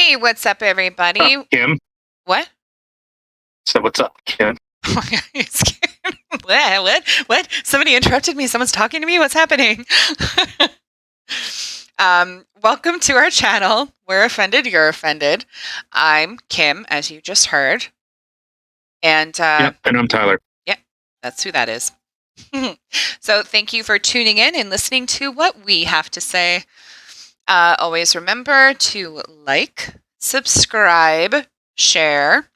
Hey, what's up, everybody? Kim. What? So what's up, Kim? What? What? Somebody interrupted me. Someone's talking to me. What's happening? Welcome to our channel. We're offended. You're offended. I'm Kim, as you just heard, and Yep, and I'm Tyler. yeah, that's who that is. So, thank you for tuning in and listening to what we have to say. Always remember to like, subscribe, share.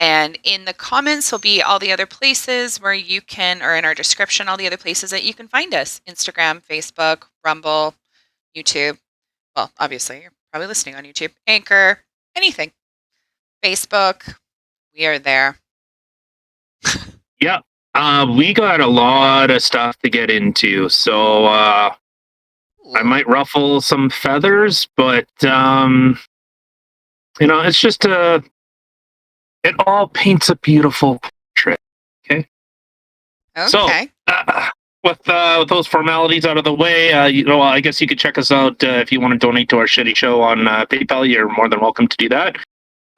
And in the comments will be all the other places where you can, or in our description, all the other places that you can find us: Instagram, Facebook, Rumble, YouTube. Well, obviously, you're probably listening on YouTube, Anchor, anything. Facebook, we are there. Yep. We got a lot of stuff to get into, so I might ruffle some feathers, but it's just it all paints a beautiful portrait. Okay. So Okay. with those formalities out of the way, I guess you could check us out if you want to donate to our shitty show on PayPal. You're more than welcome to do that.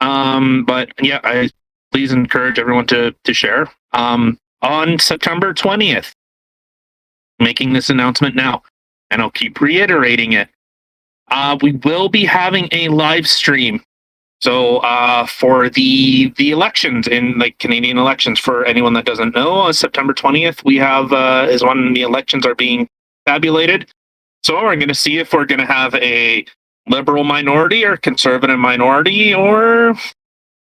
But yeah, I please encourage everyone to share. On September 20th, making this announcement now, and I'll keep reiterating it. We will be having a live stream. So for the elections in like Canadian elections, for anyone that doesn't know, on September 20th, we have is when the elections are being tabulated. So we're going to see if we're going to have a liberal minority or conservative minority, or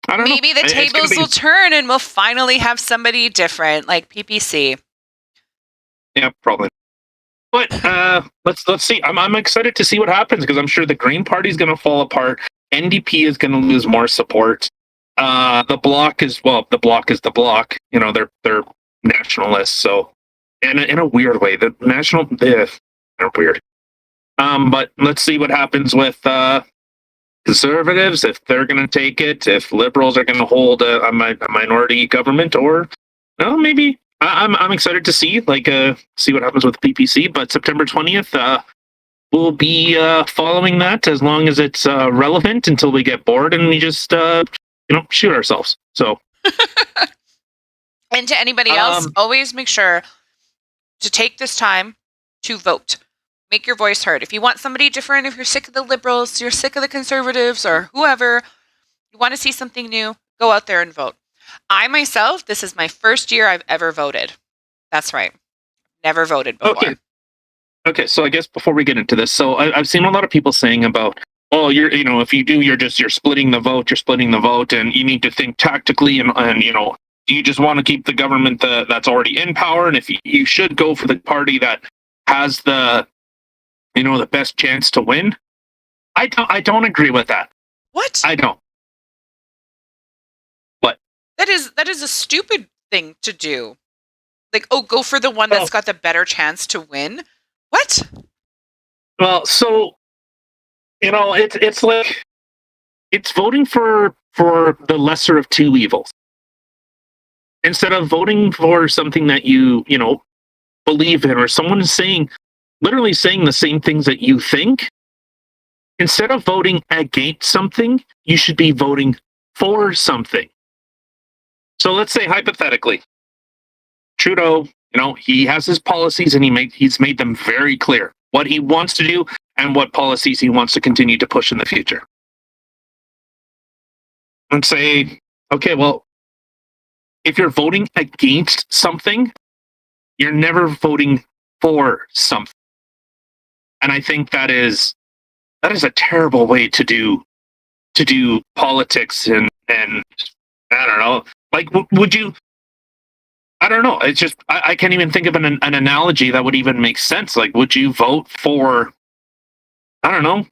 I don't know. Maybe the tables will turn and we'll finally have somebody different, like PPC. Yeah, probably. But let's see. I'm excited to see what happens, because I'm sure the Green Party is going to fall apart. NDP is going to lose more support. The Bloc is the Bloc. You know, they're nationalists. So in a weird way, the national they're weird. But let's see what happens with conservatives, if they're going to take it, if liberals are going to hold a minority government, or well, maybe. I'm excited to see see what happens with PPC. But September 20th, we'll be following that as long as it's relevant, until we get bored and we just shoot ourselves. So. And to anybody else, always make sure to take this time to vote. Make your voice heard. If you want somebody different, if you're sick of the liberals, you're sick of the conservatives, or whoever, you want to see something new, go out there and vote. I myself, this is my first year I've ever voted. That's right. Never voted before. Okay, so I guess before we get into this, so I've seen a lot of people saying about, oh, if you do, you're splitting the vote, and you need to think tactically, and you just want to keep the government that's already in power, and if you should go for the party that has the best chance to win. I don't agree with that. What? I don't. What? That is a stupid thing to do. Like, oh, go for the one that's got the better chance to win. What? Well, so it's like it's voting for the lesser of two evils, instead of voting for something that you believe in, or someone is literally saying the same things that you think. Instead of voting against something, you should be voting for something. So let's say, hypothetically, Trudeau, he has his policies, and he's made them very clear what he wants to do and what policies he wants to continue to push in the future. And say, okay, well, if you're voting against something, you're never voting for something. And I think that is a terrible way to do politics, and I don't know. Like, would you? I don't know. It's just I can't even think of an analogy that would even make sense. Like, would you vote for? I don't know.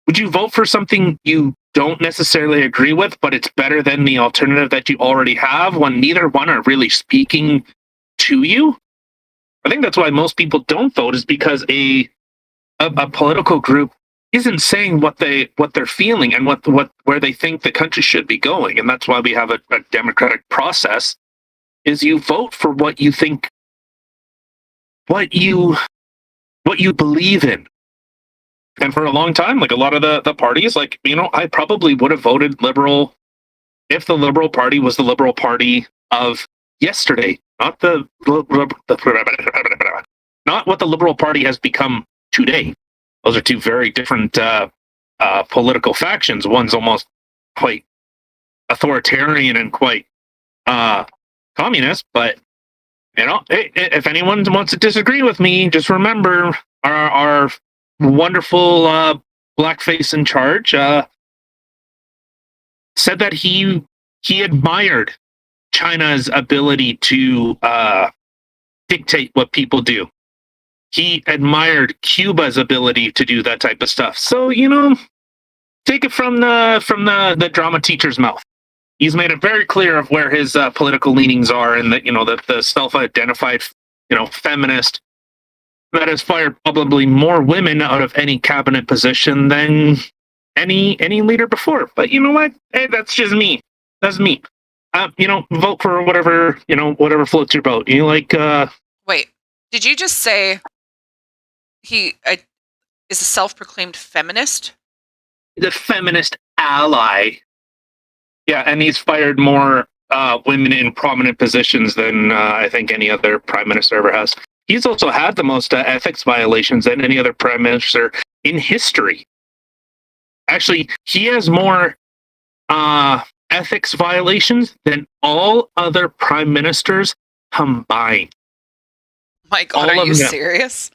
Would you vote for something you don't necessarily agree with, but it's better than the alternative that you already have, when neither one are really speaking to you? I think that's why most people don't vote, is because a political group isn't saying what they're feeling and where they think the country should be going. And that's why we have a democratic process, is you vote for what you think, what you believe in. And for a long time, like a lot of the parties, like, I probably would have voted Liberal if the Liberal Party was the Liberal Party of yesterday, not not what the Liberal Party has become today. Those are two very different political factions. One's almost quite authoritarian and quite communist, but if anyone wants to disagree with me, just remember our wonderful blackface in charge said that he admired China's ability to dictate what people do. He admired Cuba's ability to do that type of stuff. So, take it from the drama teacher's mouth. He's made it very clear of where his political leanings are, and that the self-identified feminist that has fired probably more women out of any cabinet position than any leader before. But you know what? Hey, that's just me. That's me. Vote for whatever floats your boat. Wait, did you just say he is a self-proclaimed feminist? The feminist ally. Yeah, and he's fired more women in prominent positions than I think any other prime minister ever has. He's also had the most ethics violations than any other prime minister in history. Actually, he has more ethics violations than all other prime ministers combined. My God, are you serious?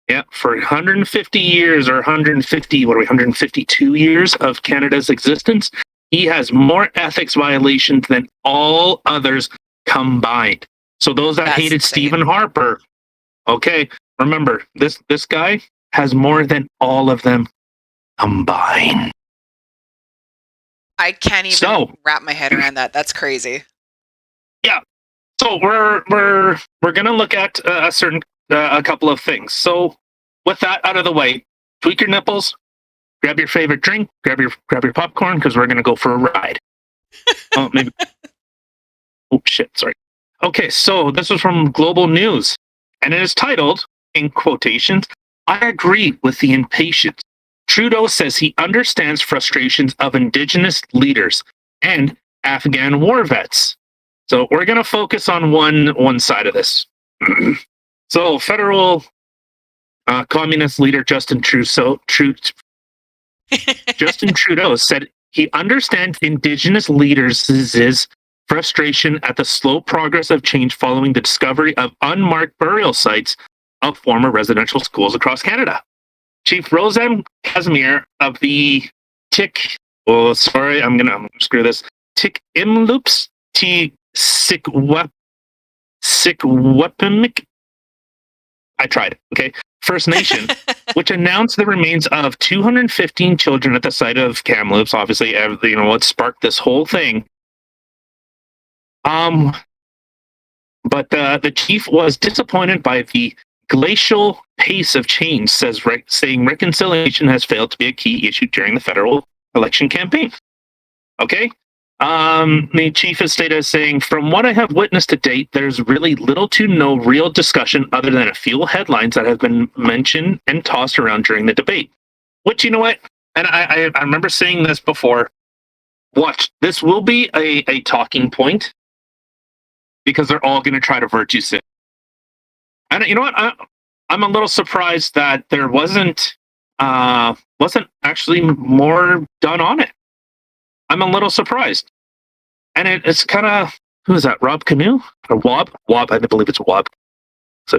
Yeah, for 150 years or 152 years of Canada's existence, he has more ethics violations than all others combined. So those that hated insane. Stephen Harper, okay, remember, this guy has more than all of them combined. I can't even wrap my head around that. That's crazy. Yeah. So we're gonna look at a couple of things. So with that out of the way, tweak your nipples, grab your favorite drink, grab your popcorn, because we're gonna go for a ride. Oh, maybe. Oh shit! Sorry. Okay, so this was from Global News, and it is titled, in quotations, "I agree with the impatience. Trudeau says he understands frustrations of Indigenous leaders and Afghan war vets." So we're going to focus on one side of this. So federal communist leader Justin Trudeau said he understands Indigenous leaders' frustration at the slow progress of change following the discovery of unmarked burial sites of former residential schools across Canada. Chief Roseanne Casimir of the I'm gonna screw this. Tikimloops T Sikwepemik. I tried. Okay, First Nation, which announced the remains of 215 children at the site of Kamloops. Obviously, what sparked this whole thing. But the chief was disappointed by the glacial pace of change, saying reconciliation has failed to be a key issue during the federal election campaign. Okay? The chief has stated as saying, "From what I have witnessed to date, there's really little to no real discussion other than a few headlines that have been mentioned and tossed around during the debate." Which, you know what? And I remember saying this before. Watch, this will be a talking point because they're all going to try to virtue sig. And you know what? I'm a little surprised that there wasn't actually more done on it. I'm a little surprised. And it's kind of, who is that? Rob Canoe? Or Wob? Wob, I believe it's Wob. So,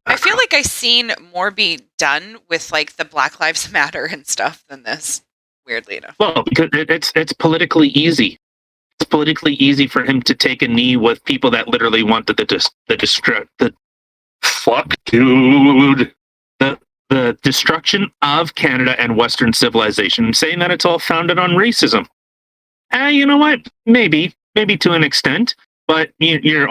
I feel like I've seen more be done with like the Black Lives Matter and stuff than this, weirdly enough. Well, because it's politically easy. It's politically easy for him to take a knee with people that literally wanted the destruction of Canada and Western civilization, saying that it's all founded on racism. You know what? Maybe to an extent, but you're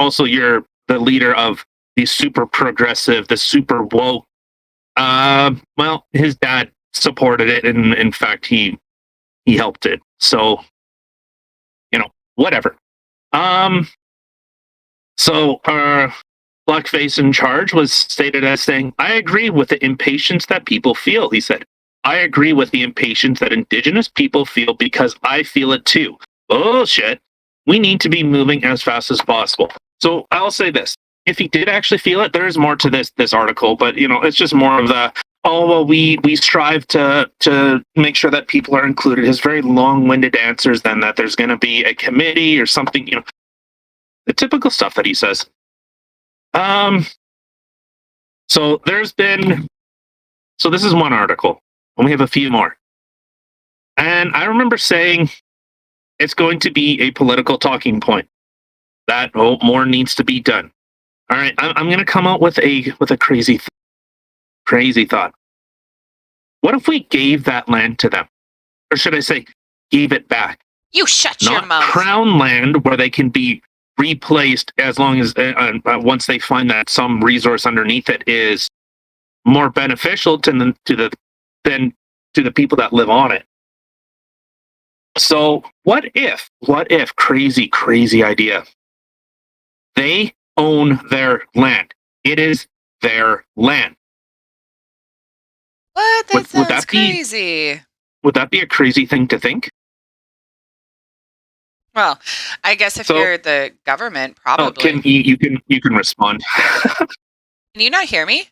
the leader of the super progressive, the super woke. Well, his dad supported it, and in fact, he helped it. So, whatever. So our blackface in charge was stated as saying, "I agree with the impatience that people feel," he said. I agree with the impatience that Indigenous people feel because I feel it too. Bullshit. We need to be moving as fast as possible. So I'll say this: if he did actually feel it, there is more to this article, but it's just more of the we strive to make sure that people are included. His very long-winded answers, then that there's going to be a committee or something, the typical stuff that he says. So there's been so this is one article, and we have a few more. And I remember saying it's going to be a political talking point that more needs to be done. All right, I'm going to come out with a crazy thought. What if we gave that land to them, or should I say, gave it back? You shut your Not mouth. crown land where they can be replaced as long as once they find that some resource underneath it is more beneficial to the people that live on it. So what if crazy idea, they own their land? It is their land. What? That sounds crazy. Would that be a crazy thing to think? Well, I guess if you're the government, probably. You can respond. Can you not hear me?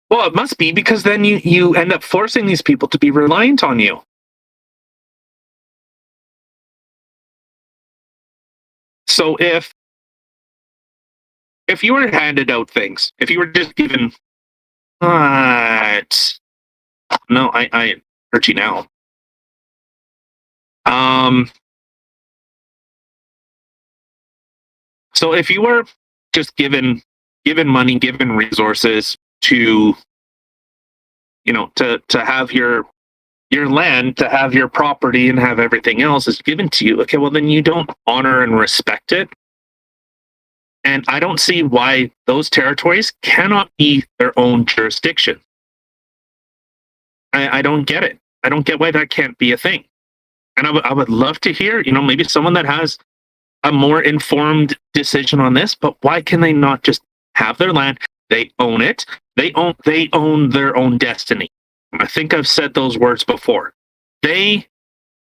Well, it must be, because then you end up forcing these people to be reliant on you. So if you were handed out things, if you were just given, no, I hurt you now. So if you were just given money, given resources to, to have your land, to have your property, and have everything else is given to you, okay, well then you don't honor and respect it. And I don't see why those territories cannot be their own jurisdiction. I don't get it. I don't get why that can't be a thing. And I would love to hear, maybe someone that has a more informed decision on this, but why can they not just have their land? They own it. They own their own destiny. I think I've said those words before. They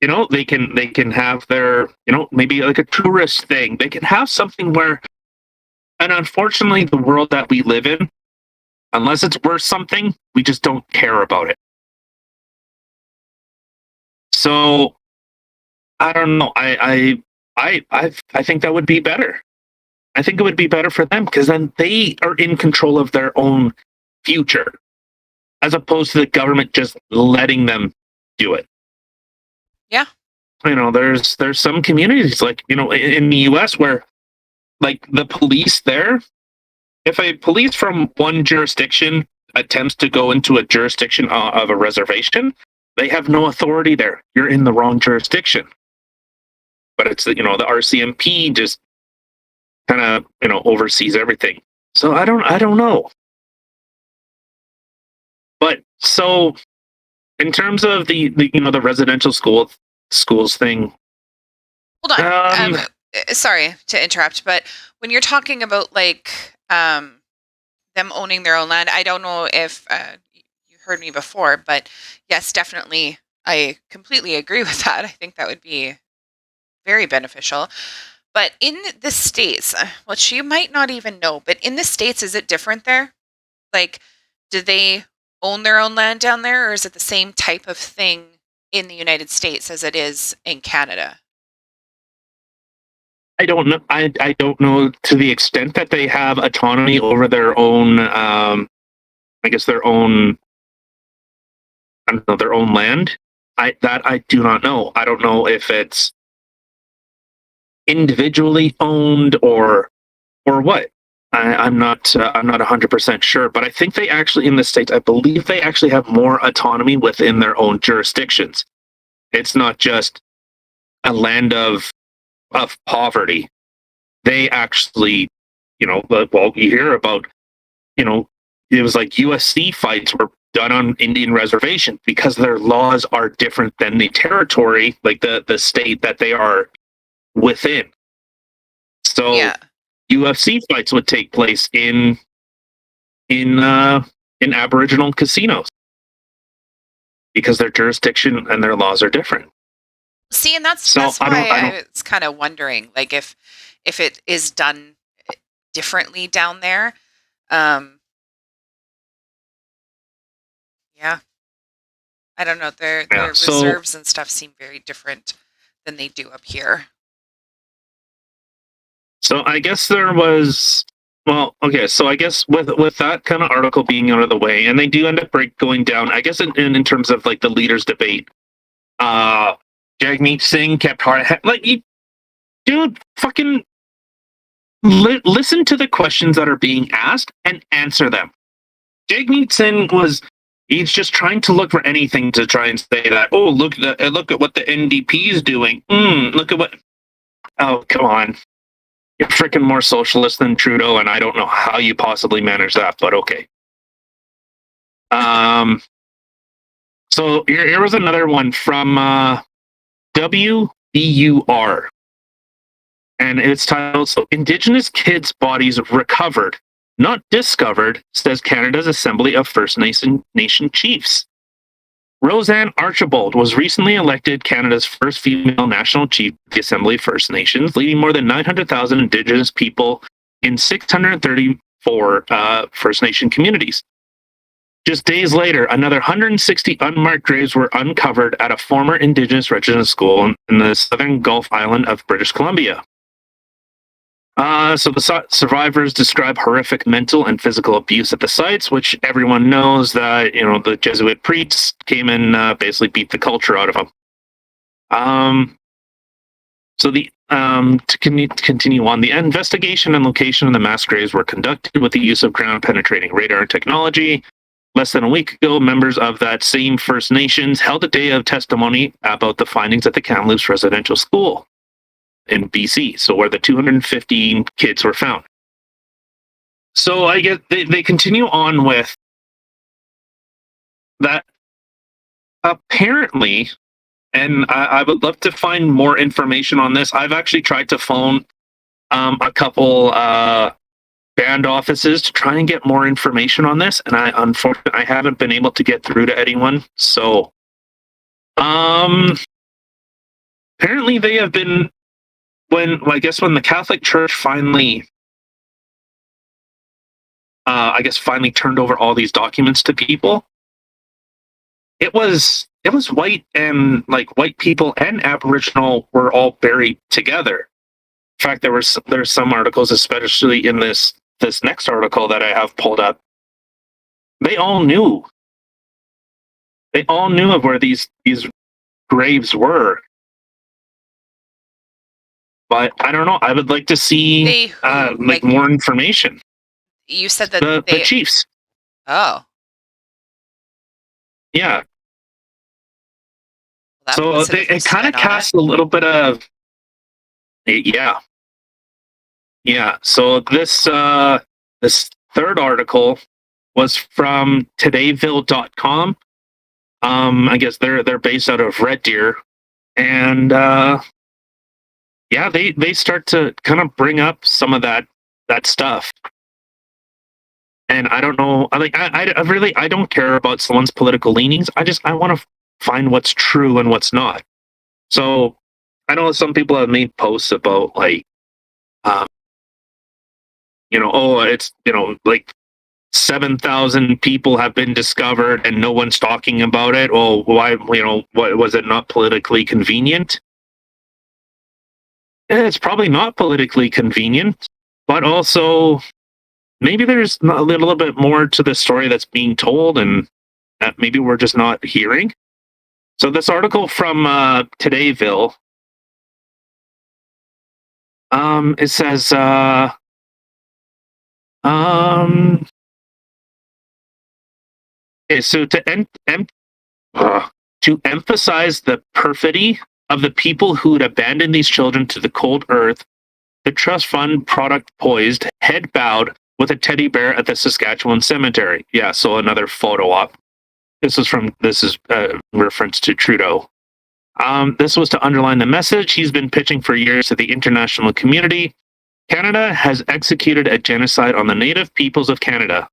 can have their, maybe like a tourist thing. They can have something where, and unfortunately, the world that we live in, unless it's worth something, we just don't care about it. So I don't know. I think that would be better. I think it would be better for them, because then they are in control of their own future, as opposed to the government just letting them do it. Yeah. There's some communities, like, in the US, where, like, the police there, if a police from one jurisdiction attempts to go into a jurisdiction of a reservation, they have no authority there. You're in the wrong jurisdiction. But it's, the RCMP just kind of, oversees everything. So I don't know. But so in terms of the the residential schools thing. Hold on. Sorry to interrupt, but when you're talking about, like, them owning their own land, I don't know if you heard me before, but yes, definitely, I completely agree with that. I think that would be very beneficial. But in the States, which you might not even know, but in the States, is it different there? Like, do they own their own land down there, or is it the same type of thing in the United States as it is in Canada? I don't know. I don't know to the extent that they have autonomy over their own. I guess their own. I don't know, their own land. I do not know. I don't know if it's individually owned or what. I'm not 100% sure, but I think they actually, in the States, I believe they actually have more autonomy within their own jurisdictions. It's not just a land of poverty. They actually, well, you hear about, it was like USC fights were done on Indian reservations because their laws are different than the territory, like the state that they are within. So Yeah. UFC fights would take place in Aboriginal casinos. because their jurisdiction and their laws are different. See, and that's So I why I don't. was kind of wondering, like, if it is done differently down there. Um, yeah, I don't know. Yeah. Their So reserves and stuff seem very different than they do up here. I guess there was. Well, okay. So I guess with that kind of article being out of the way, and they do end up going down. I guess in terms of like the leaders debate, Jagmeet Singh kept hard like you, dude. Fucking listen to the questions that are being asked and answer them. Jagmeet Singh he's just trying to look for anything to try and say that, oh, look at what the NDP is doing. Look at what. Oh, come on. You're freaking more socialist than Trudeau, and I don't know how you possibly manage that, but okay. So here was another one from WBUR, and it's titled, "So Indigenous Kids' Bodies Recovered, Not Discovered," says Canada's Assembly of First Nation Chiefs. Roseanne Archibald was recently elected Canada's first female national chief of the Assembly of First Nations, leading more than 900,000 Indigenous people in 634 First Nation communities. Just days later, another 160 unmarked graves were uncovered at a former Indigenous residence school in the southern Gulf Island of British Columbia. So the survivors describe horrific mental and physical abuse at the sites, which everyone knows that the Jesuit priests came and basically beat the culture out of them. So to continue on, the investigation and location of the mass graves were conducted with the use of ground-penetrating radar technology. Less than a week ago, members of that same First Nations held a day of testimony about the findings at the Kamloops Residential School in BC, so where the 215 kids were found. So I guess they continue on with that. Apparently, and I would love to find more information on this. I've actually tried to phone a couple band offices to try and get more information on this, and unfortunately I haven't been able to get through to anyone. So apparently they have been when the Catholic Church finally finally turned over all these documents to people, it was white, and like white people and Aboriginal were all buried together. In fact, there's some articles, especially in this next article that I have pulled up. They all knew of where these graves were. But I don't know. I would like to see more information. You said that the Chiefs. Oh. Yeah. Well, so it kind of casts a little bit of yeah. So this third article was from todayville.com. I guess they're based out of Red Deer, and they start to kind of bring up some of that stuff. And I don't know, I don't care about someone's political leanings. I want to find what's true and what's not. So I know some people have made posts about like, it's like 7,000 people have been discovered and no one's talking about it. Well, why? What was it not politically convenient? It's probably not politically convenient, but also maybe there's a little bit more to the story that's being told, and that maybe we're just not hearing. So this article from Todayville, it says, okay, so to emphasize the perfidy of the people who'd abandoned these children to the cold earth, the trust fund product poised, head bowed, with a teddy bear at the Saskatchewan cemetery. Yeah, so another photo op. This is reference to Trudeau. This was to underline the message he's been pitching for years to the international community. Canada has executed a genocide on the native peoples of Canada,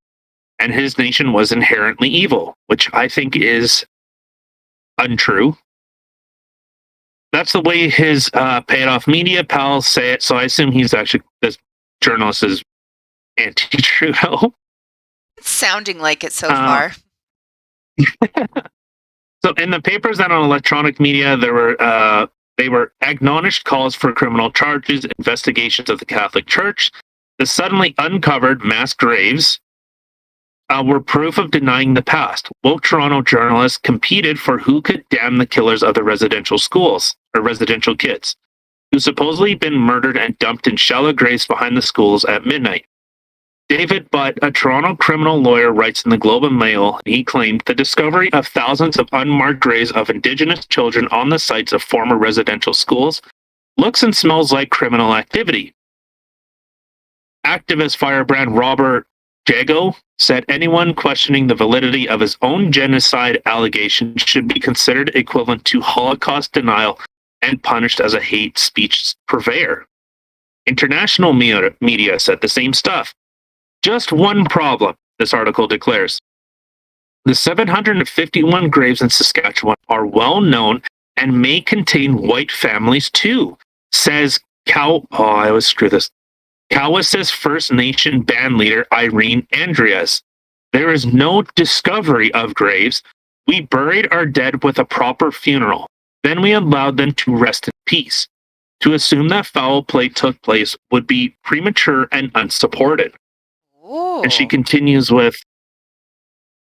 and his nation was inherently evil, which I think is untrue. That's the way his paid-off media pals say it. So I assume he's actually, this journalist is anti-Trudeau. It's sounding like it so far. So in the papers and on electronic media, they were admonished calls for criminal charges, investigations of the Catholic Church. The suddenly uncovered mass graves were proof of denying the past. Woke Toronto journalists competed for who could damn the killers of the residential schools, or residential kids, who supposedly been murdered and dumped in shallow graves behind the schools at midnight. David Butt, a Toronto criminal lawyer, writes in the Globe and Mail, he claimed the discovery of thousands of unmarked graves of Indigenous children on the sites of former residential schools looks and smells like criminal activity. Activist firebrand Robert Jago said anyone questioning the validity of his own genocide allegation should be considered equivalent to Holocaust denial and punished as a hate speech purveyor. International media said the same stuff. Just one problem, this article declares. The 751 graves in Saskatchewan are well known and may contain white families too, says Cowessess First Nation band leader Irene Andreas. There is no discovery of graves. We buried our dead with a proper funeral. Then we allowed them to rest in peace. To assume that foul play took place would be premature and unsupported. Ooh. And she continues with,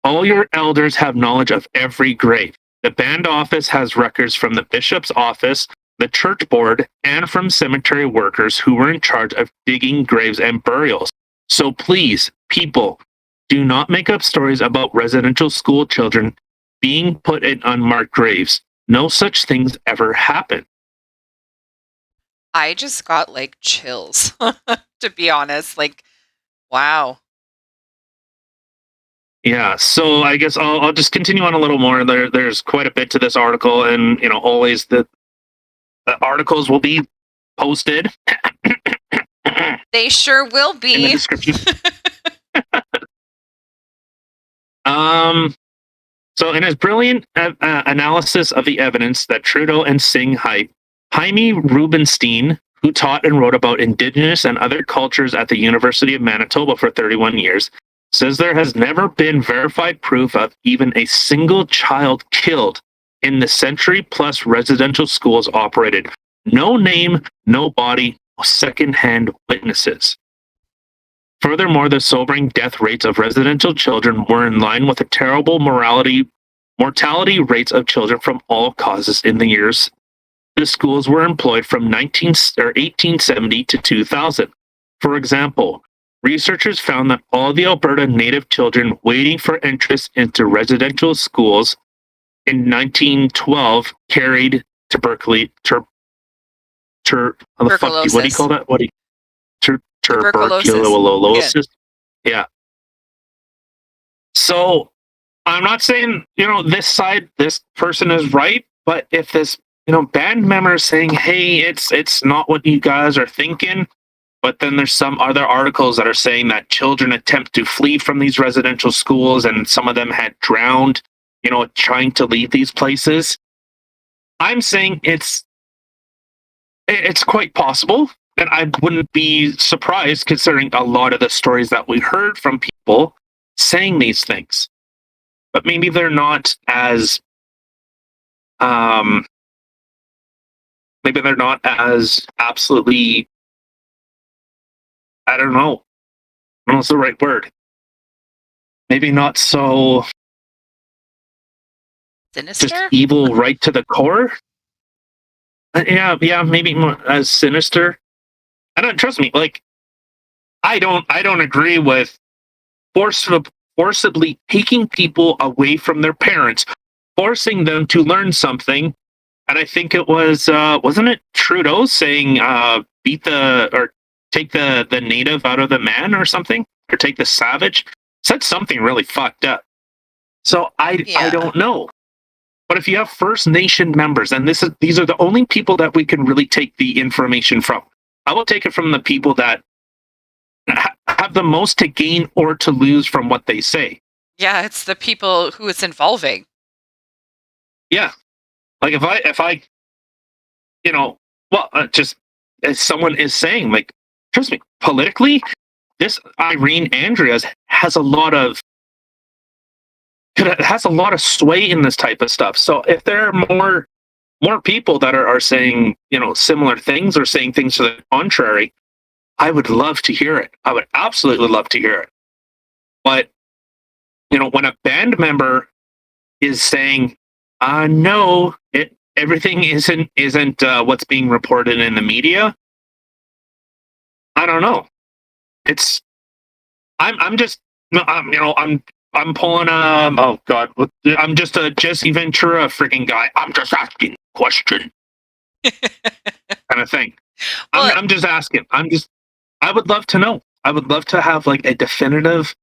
all your elders have knowledge of every grave. The band office has records from the bishop's office, the church board, and from cemetery workers who were in charge of digging graves and burials. So please, people, do not make up stories about residential school children being put in unmarked graves. No such things ever happen. I just got like chills, to be honest. Like, wow. Yeah, so I guess I'll just continue on a little more. There's quite a bit to this article, and always the articles will be posted. They sure will be in the description. So in his brilliant analysis of the evidence that Trudeau and Singh hype, Jaime Rubenstein, who taught and wrote about Indigenous and other cultures at the University of Manitoba for 31 years, says there has never been verified proof of even a single child killed in the century-plus residential schools operated. No name, no body, no second-hand witnesses. Furthermore, the sobering death rates of residential children were in line with the terrible mortality rates of children from all causes in the years the schools were employed from 1870 to 2000. For example, researchers found that all the Alberta Native children waiting for entrance into residential schools in 1912 carried tuberculosis. What do you call that? Tuberculosis. Yeah. So I'm not saying, this person is right, but if this, band member is saying, hey, it's not what you guys are thinking, but then there's some other articles that are saying that children attempt to flee from these residential schools and some of them had drowned, trying to leave these places. I'm saying it's quite possible. And I wouldn't be surprised considering a lot of the stories that we heard from people saying these things. But maybe they're not as absolutely, I don't know what's the right word. Maybe not so sinister? Just evil right to the core. Yeah, maybe more as sinister. I don't trust me. Like, I don't agree with forcibly taking people away from their parents, forcing them to learn something. And I think it was wasn't it Trudeau saying take the native out of the man or something, or take the savage. Said something really fucked up. So I don't know. But if you have First Nation members, and these are the only people that we can really take the information from. I will take it from the people that have the most to gain or to lose from what they say. Yeah, it's the people who it's involving. Yeah. Like if I, just as someone is saying, like, trust me, politically, this Irene Andreas has a lot of sway in this type of stuff. So if there are more people that are saying, similar things or saying things to the contrary, I would love to hear it. I would absolutely love to hear it. But, when a band member is saying, no, everything isn't what's being reported in the media, I don't know. It's I'm just I'm pulling oh god, I'm just a Jesse Ventura freaking guy. I'm just asking a question kind of thing. Well, I'm just asking. I would love to know. I would love to have like a definitive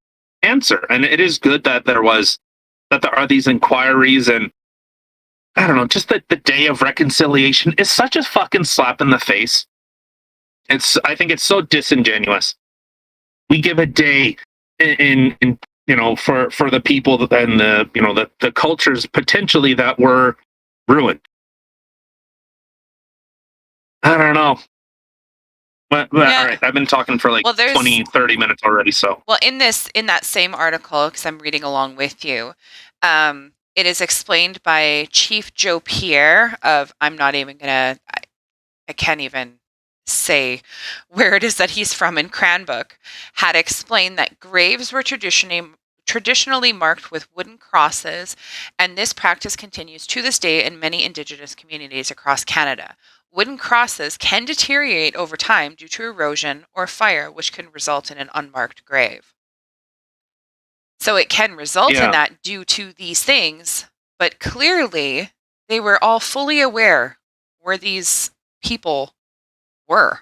answer. And it is good that there are these inquiries, and I don't know, just the day of reconciliation is such a fucking slap in the face. I think it's so disingenuous. We give a day in for the people and the cultures potentially that were ruined. I don't know. But yeah. all right, I've been talking for like 20, 30 minutes already. So in that same article, because I'm reading along with you, it is explained by Chief Joe Pierre of, I'm not even gonna, I can't even say where it is that he's from in Cranbrook, had explained that graves were traditionally marked with wooden crosses, and this practice continues to this day in many Indigenous communities across Canada. Wooden crosses can deteriorate over time due to erosion or fire, which can result in an unmarked grave. So it can result in that due to these things, but clearly they were all fully aware where these people were.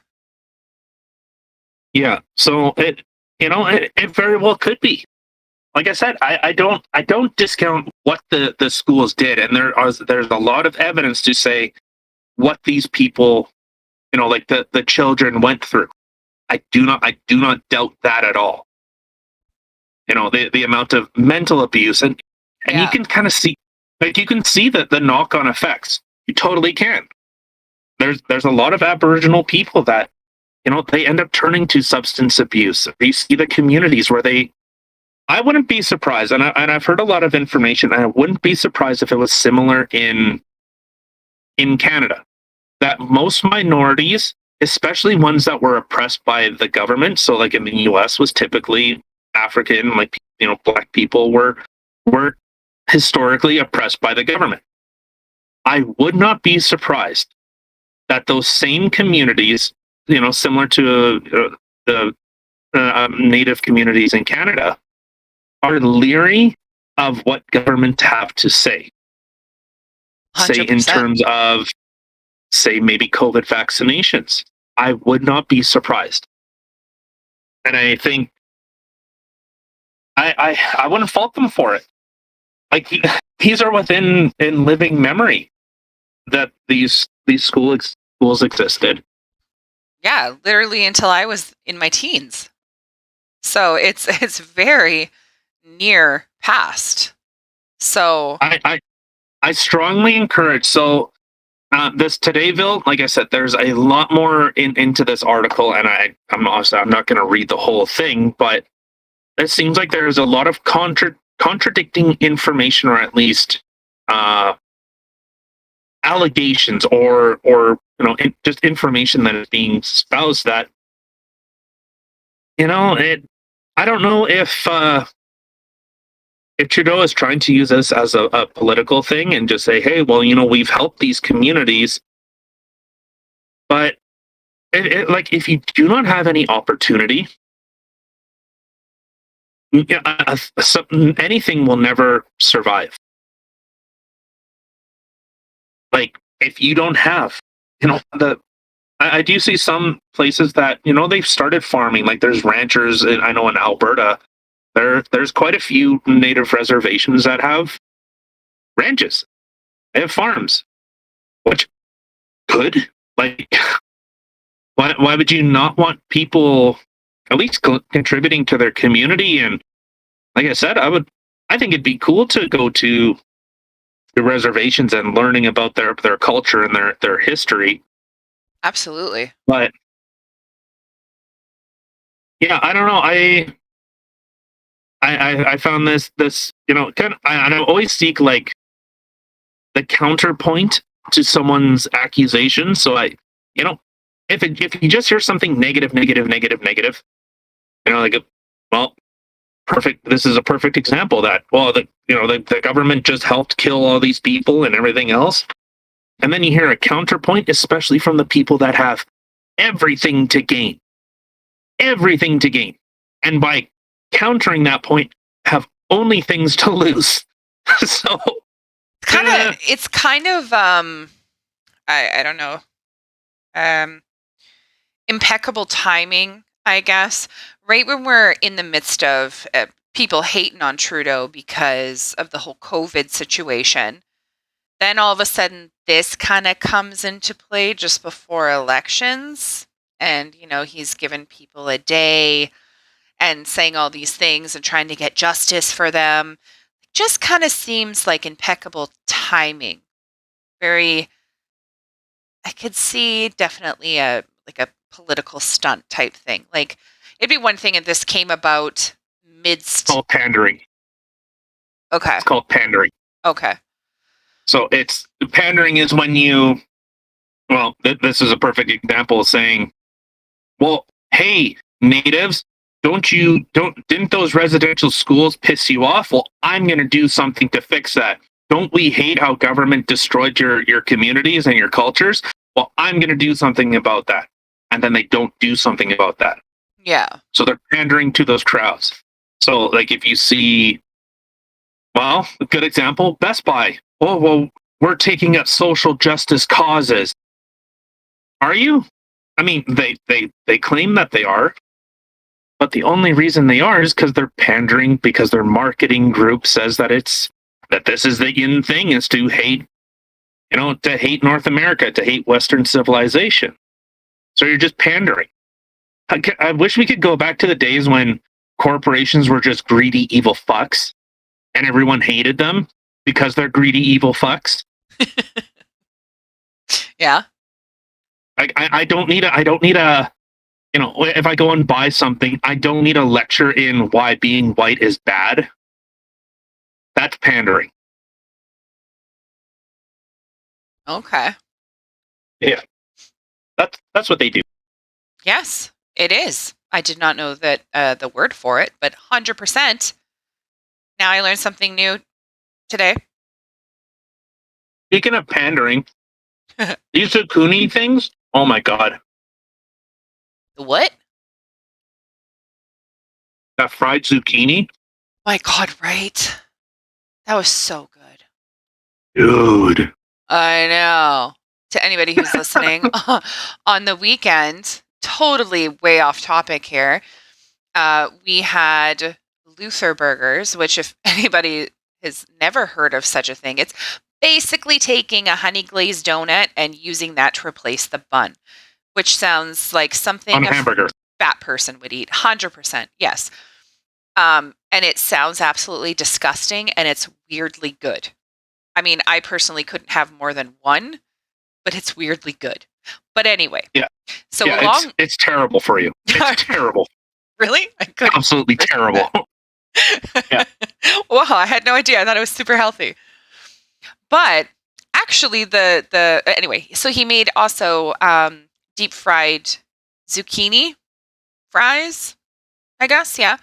Yeah, so it very well could be. Like I said, I don't discount what the schools did, and there's a lot of evidence to say what these people, like the children went through. I do not doubt that at all. The amount of mental abuse, and you can kind of see, like, you can see the knock-on effects. You totally can. There's a lot of Aboriginal people that, they end up turning to substance abuse. You see the communities where I wouldn't be surprised, and I've heard a lot of information, and I wouldn't be surprised if it was similar in Canada, that most minorities, especially ones that were oppressed by the government, so like in the US was typically African, like, Black people were historically oppressed by the government. I would not be surprised that those same communities, similar to the Native communities in Canada, are leery of what governments have to say. 100%. Say in terms of, maybe COVID vaccinations. I would not be surprised. And I think I wouldn't fault them for it. Like, these are within in living memory that these schools existed. Yeah, literally until I was in my teens. So it's very near past. So I strongly encourage. So this Todayville, like I said, there's a lot more into this article, and I'm not going to read the whole thing, but it seems like there's a lot of contradicting information, or at least allegations, or just information that is being espoused that, I don't know if Trudeau is trying to use this as a political thing and just say, hey, well, we've helped these communities, but like, if you do not have any opportunity, anything will never survive. Like, if you don't have, I do see some places that, they've started farming. Like, there's ranchers, I know in Alberta, there's quite a few native reservations that have ranches. They have farms, which could, like, why would you not want people at least contributing to their community? And like I said, I think it'd be cool to go to the reservations and learning about their culture and their history. Absolutely. But yeah, I don't know. I found this kind of, and I always seek like the counterpoint to someone's accusation. So you know, if you just hear something negative, like, well, perfect. This is a perfect example that, well, the government just helped kill all these people and everything else. And then you hear a counterpoint, especially from the people that have everything to gain, everything to gain. And by countering that point, have only things to lose. So It's kind of I don't know. Um Impeccable timing, I guess. Right when we're in the midst of people hating on Trudeau because of the whole COVID situation, then all of a sudden this kind of comes into play just before elections. And, he's given people a day and saying all these things and trying to get justice for them. Just kind of seems like impeccable timing. Very, I could see definitely a political stunt type thing. Like, it'd be one thing if this came about midst. called pandering. Okay. It's called pandering. Okay. So it's pandering is when you, well, this is a perfect example of saying, well, hey, natives, didn't those residential schools piss you off? Well, I'm going to do something to fix that. Don't we hate how government destroyed your communities and your cultures? Well, I'm going to do something about that. And then they don't do something about that. Yeah. So they're pandering to those crowds. So, like, if you see, well, a good example, Best Buy. Oh, well, we're taking up social justice causes. Are you? I mean, they claim that they are, but the only reason they are is because they're pandering, because their marketing group says that this is the in thing, is to hate, to hate North America, to hate Western civilization. So you're just pandering. I wish we could go back to the days when corporations were just greedy, evil fucks, and everyone hated them because they're greedy, evil fucks. Yeah. I don't need a, if I go and buy something, I don't need a lecture in why being white is bad. That's pandering. Okay. Yeah. That's what they do. Yes, it is. I did not know that the word for it, but 100%. Now I learned something new today. Speaking of pandering, these zucchini things, oh my God. The what? That fried zucchini? My God, right? That was so good. Dude. I know. To anybody who's listening, on the weekend, totally way off topic here, we had Luther Burgers, which, if anybody has never heard of such a thing, it's basically taking a honey glazed donut and using that to replace the bun, which sounds like something On a hamburger. fat person would eat. 100%, yes. And it sounds absolutely disgusting, and it's weirdly good. I mean, I personally couldn't have more than one, but it's weirdly good. But anyway. Yeah. So yeah, it's terrible for you. It's terrible. Really? I couldn't. Absolutely terrible. Yeah. Wow, I had no idea. I thought it was super healthy. But actually anyway, so he made also deep fried zucchini fries, I guess, yeah.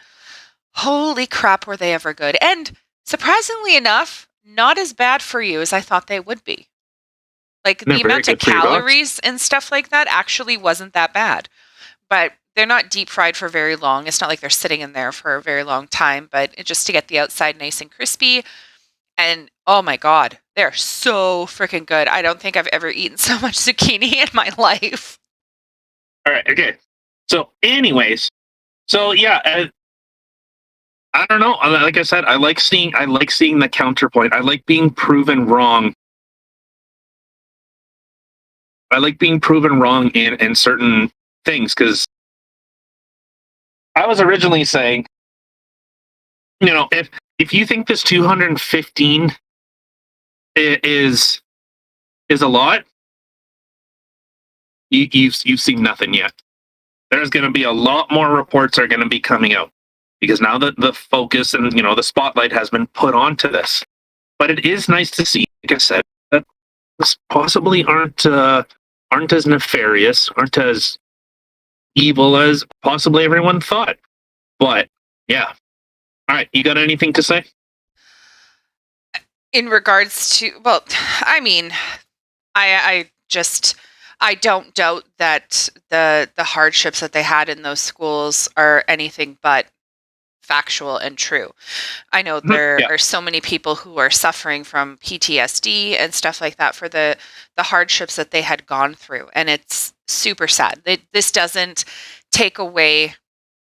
Holy crap, were they ever good. And surprisingly enough, not as bad for you as I thought they would be. Like, the amount of calories and stuff like that actually wasn't that bad. But they're not deep fried for very long. It's not like they're sitting in there for a very long time, but just to get the outside nice and crispy. And oh my God, they're so freaking good. I don't think I've ever eaten so much zucchini in my life. All right. Okay. So anyways, yeah, I don't know. Like I said, I like seeing the counterpoint. I like being proven wrong. I like being proven wrong in certain things, because I was originally saying, if you think this 215 is a lot. You've seen nothing yet. There's going to be a lot more reports are going to be coming out because now the focus and the spotlight has been put onto this. But it is nice to see, like I said, that this possibly aren't as nefarious, aren't as evil as possibly everyone thought. But yeah, all right, you got anything to say? In regards to, well, I mean, I just I don't doubt that the hardships that they had in those schools are anything but factual and true. I know there Yeah, are so many people who are suffering from PTSD and stuff like that for the hardships that they had gone through, and it's super sad. This doesn't take away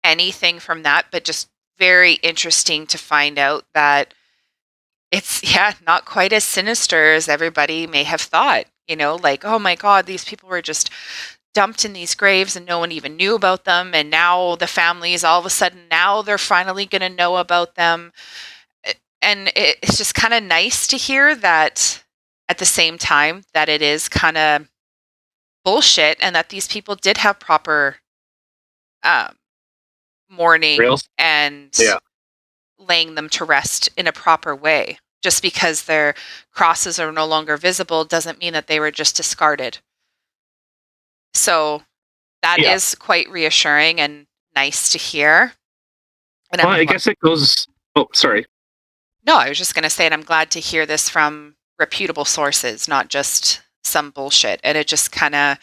anything from that, but just very interesting to find out that it's, yeah, not quite as sinister as everybody may have thought. Like, oh my God, these people were just dumped in these graves and no one even knew about them. And now the families, all of a sudden, now they're finally going to know about them. And it's just kind of nice to hear that at the same time that it is kind of bullshit and that these people did have proper um, mourning real. and Yeah, laying them to rest in a proper way. Just because their crosses are no longer visible doesn't mean that they were just discarded. So that yeah. is quite reassuring and nice to hear. And Well, I guess it goes. Oh, sorry. no, I was just going to say, and I'm glad to hear this from reputable sources, not just some bullshit. And it just kind of,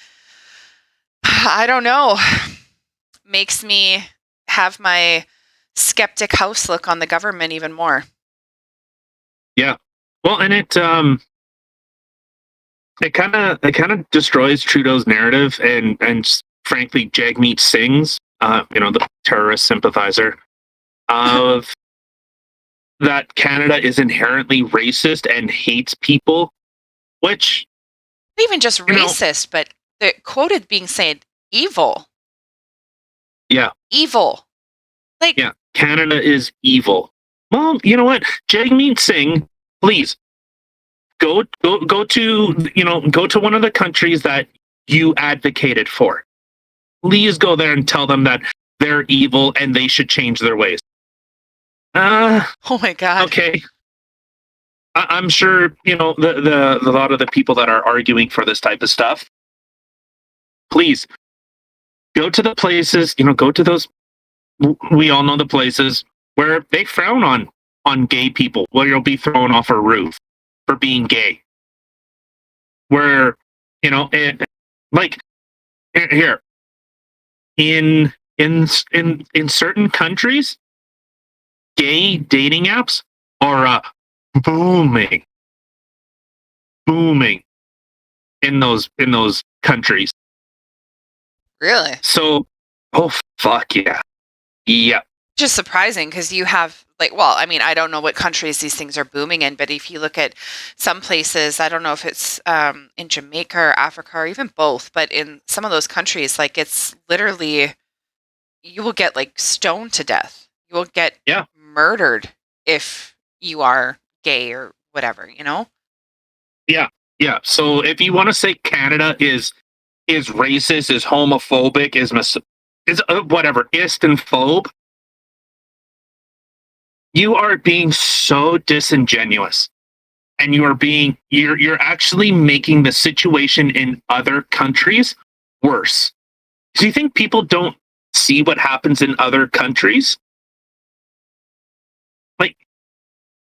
I don't know, makes me have my skeptic house look on the government even more. Yeah. Well, and it kind of destroys Trudeau's narrative and frankly Jagmeet Singh's the terrorist sympathizer of that Canada is inherently racist and hates people, which Not even just racist, but the quoted being said evil. yeah, Evil. Like, yeah, Canada is evil. Well, you know what, Jagmeet Singh, please go to one of the countries that you advocated for. Please go there and tell them that they're evil and they should change their ways. oh my God. Okay. I'm sure the lot of the people that are arguing for this type of stuff. Please go to the places. Go to those. We all know the places where they frown on gay people. Where you'll be thrown off a roof for being gay. Where like here in certain countries, gay dating apps are booming, booming in those countries. Really? So, oh fuck yeah, yeah, Just surprising because you have, like, well, I mean, I don't know what countries these things are booming in, but if you look at some places, I don't know if it's in Jamaica or Africa or even both, but in some of those countries, like, it's literally, you will get like stoned to death. You will get yeah, murdered if you are gay or whatever. yeah, yeah. So if you want to say Canada is racist, is homophobic, is whatever, ist and phobe, you are being so disingenuous. And you're actually making the situation in other countries worse. Do you think people don't see what happens in other countries? Like,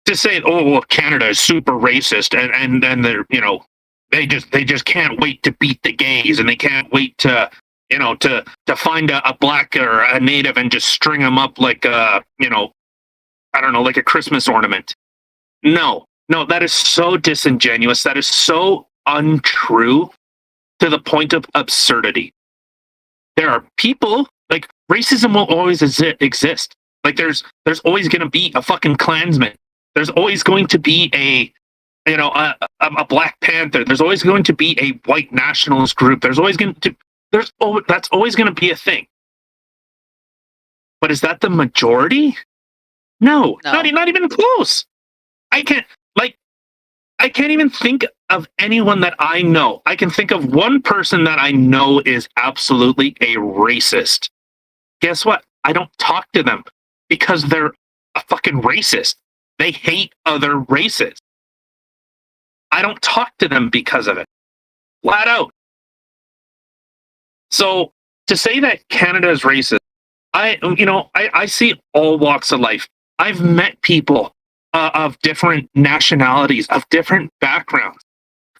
to say, oh well, Canada is super racist and then they're they just can't wait to beat the gays and they can't wait to to find a black or a native and just string them up like I don't know, like a Christmas ornament. No, no, that is so disingenuous. That is so untrue to the point of absurdity. There are people like racism will always exist. Like there's always going to be a fucking Klansman. There's always going to be a Black Panther. There's always going to be a white nationalist group. That's always going to be a thing. But is that the majority? No, No. not even close. I can't like I can't even think of anyone that I know. I can think of one person that I know is absolutely a racist. Guess what? I don't talk to them because they're a fucking racist. They hate other races. I don't talk to them because of it. Flat out. So to say that Canada is racist, I see all walks of life. I've met people of different nationalities, of different backgrounds.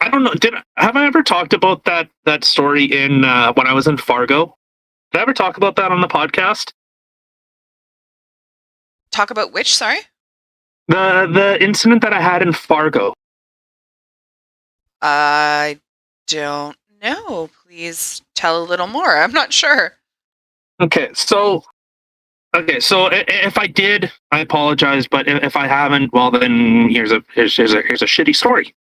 I don't know. Have I ever talked about that story in when I was in Fargo? Did I ever talk about that on the podcast? Talk about which, sorry? The incident that I had in Fargo. I don't know. Please tell a little more. I'm not sure. Okay, so if I did, I apologize. But if I haven't, well, then here's a shitty story.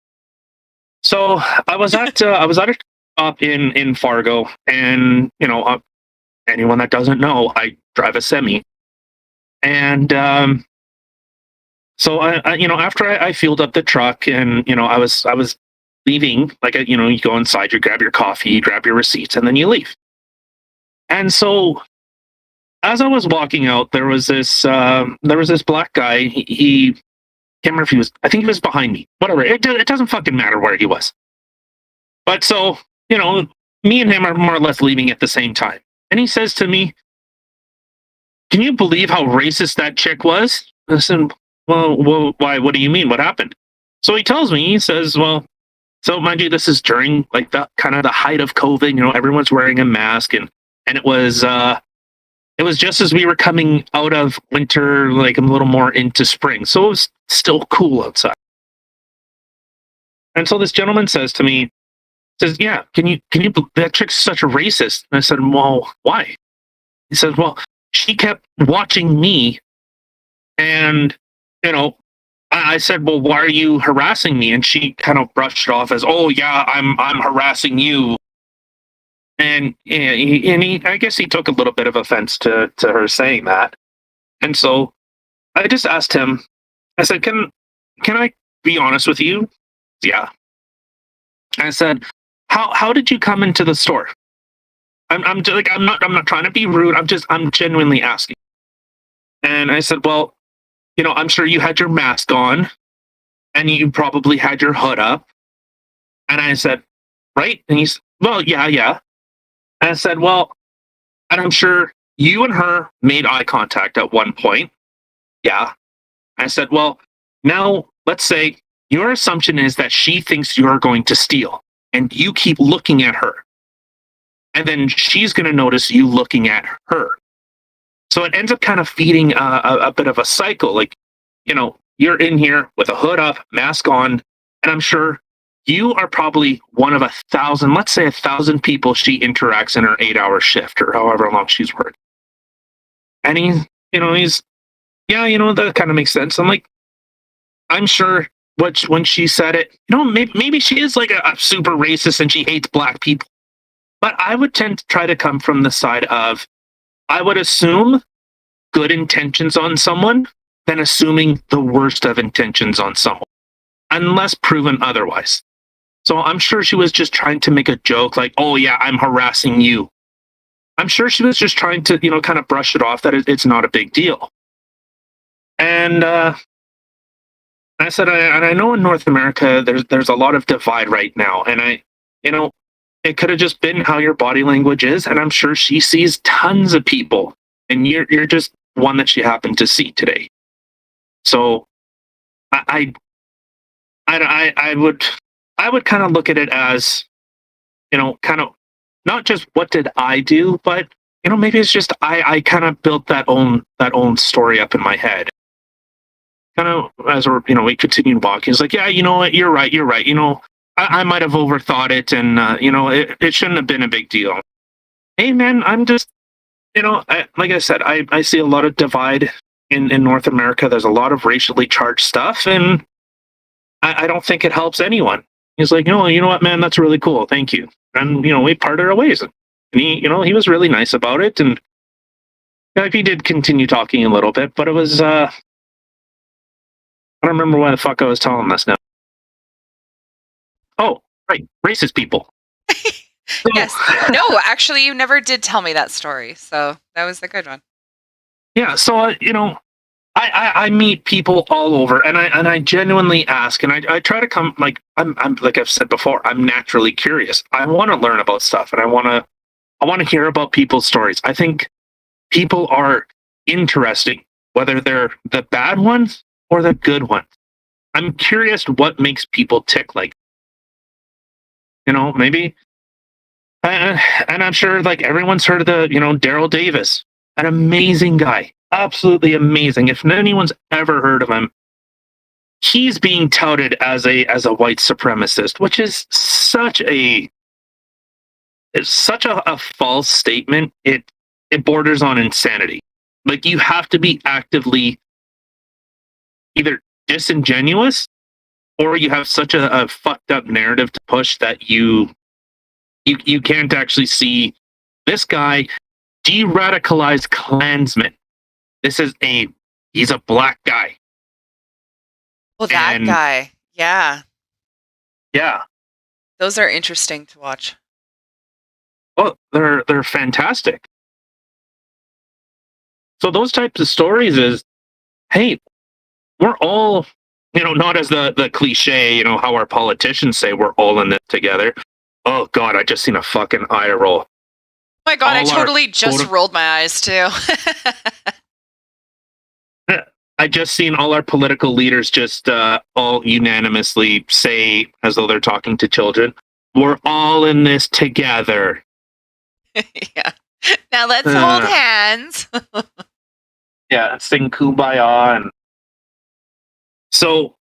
So I was at a shop in Fargo, and anyone that doesn't know, I drive a semi, and so after I fueled up the truck, and I was leaving, like you go inside, you grab your coffee, you grab your receipts, and then you leave. And so as I was walking out, there was this black guy. He can't remember if he was. I think he was behind me. Whatever. It doesn't fucking matter where he was. But so me and him are more or less leaving at the same time. And he says to me, "Can you believe how racist that chick was?" I said, "Well, why? What do you mean? What happened?" So he tells me. He says, "Well, so mind you, this is during like the kind of the height of COVID. Everyone's wearing a mask, and it was just as we were coming out of winter, like a little more into spring. So it was still cool outside." And so this gentleman says to me, says, "Yeah, that chick's such a racist." And I said, "Well, why?" He says, "Well, she kept watching me, and, you know, I said, 'Well, why are you harassing me?' And she kind of brushed it off as, 'Oh yeah, I'm harassing you.'" And I guess he took a little bit of offense to her saying that. And so I just asked him, I said, can I be honest with you?" "Yeah." I said, how did you come into the store?" I'm just, like, I'm not trying to be rude. I'm genuinely asking. And I said, "Well, I'm sure you had your mask on, and you probably had your hood up." And I said, "Right?" And he's, "Well, yeah, yeah." And I said, "Well, and I'm sure you and her made eye contact at one point." "Yeah." I said, "Well, now let's say your assumption is that she thinks you're going to steal, and you keep looking at her. And then she's going to notice you looking at her. So it ends up kind of feeding a bit of a cycle. Like, you're in here with a hood up, mask on, and I'm sure you are probably one of 1,000, let's say 1,000 people she interacts in her 8-hour shift or however long she's working." And he's, "Yeah, that kind of makes sense." I'm like, I'm sure when she said it, maybe she is like a super racist and she hates black people. But I would tend to try to come from the side of, I would assume good intentions on someone than assuming the worst of intentions on someone, unless proven otherwise. So I'm sure she was just trying to make a joke like, "Oh yeah, I'm harassing you." I'm sure she was just trying to, kind of brush it off that it's not a big deal. And I said, I know in North America, there's a lot of divide right now. And you know, it could have just been how your body language is. And I'm sure she sees tons of people, and you're just one that she happened to see today. So I I would kind of look at it as, kind of not just what did I do, but maybe it's just I kind of built that own story up in my head. Kind of as we continued walking, he's like, "Yeah, you know what, you're right, you're right. I might have overthought it, and it shouldn't have been a big deal." Hey man, I'm just, like I said, I see a lot of divide in North America. There's a lot of racially charged stuff, and I don't think it helps anyone. He's like, you know what, man, that's really cool. Thank you." And we parted our ways. And he was really nice about it. And he did continue talking a little bit, but it was I don't remember why the fuck I was telling this now. Oh, right, racist people. So, Yes. No, actually, you never did tell me that story, so that was a good one. yeah, so I meet people all over, and I genuinely ask, and I try to come like I'm like I've said before, I'm naturally curious. I want to learn about stuff, and I want to hear about people's stories. I think people are interesting, whether they're the bad ones or the good ones. I'm curious what makes people tick. Like, maybe, and I'm sure like everyone's heard of the Daryl Davis, an amazing guy, absolutely amazing. If anyone's ever heard of him, he's being touted as a white supremacist, which is such a false statement. It borders on insanity. Like, you have to be actively either disingenuous, or you have such a fucked up narrative to push that you can't actually see this guy de-radicalized Klansman. This is he's a black guy. Well, that And guy. Yeah. yeah, Those are interesting to watch. well, they're fantastic. So those types of stories is, hey, we're all, not as the cliche, how our politicians say we're all in this together. Oh God, I just seen a fucking eye roll. Oh my God, I All our totally just quote, rolled my eyes too. I just seen all our political leaders just all unanimously say, as though they're talking to children, we're all in this together. Yeah. Now let's hold Uh, hands. yeah, sing Kumbaya. And so,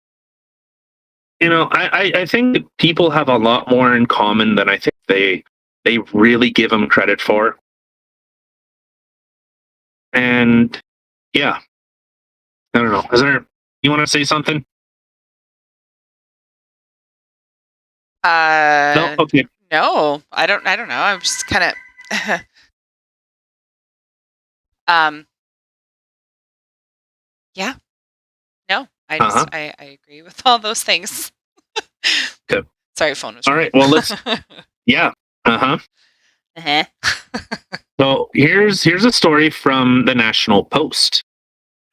I think that people have a lot more in common than I think they really give them credit for. And yeah, I don't know. You want to say something? No? Uh, Okay. no, I don't know. I'm just kind of, um, yeah, no, Uh-huh. I agree with all those things. Okay. Sorry, phone was All right. ringing. Well, yeah. Uh-huh. Uh-huh. So here's a story from the National Post,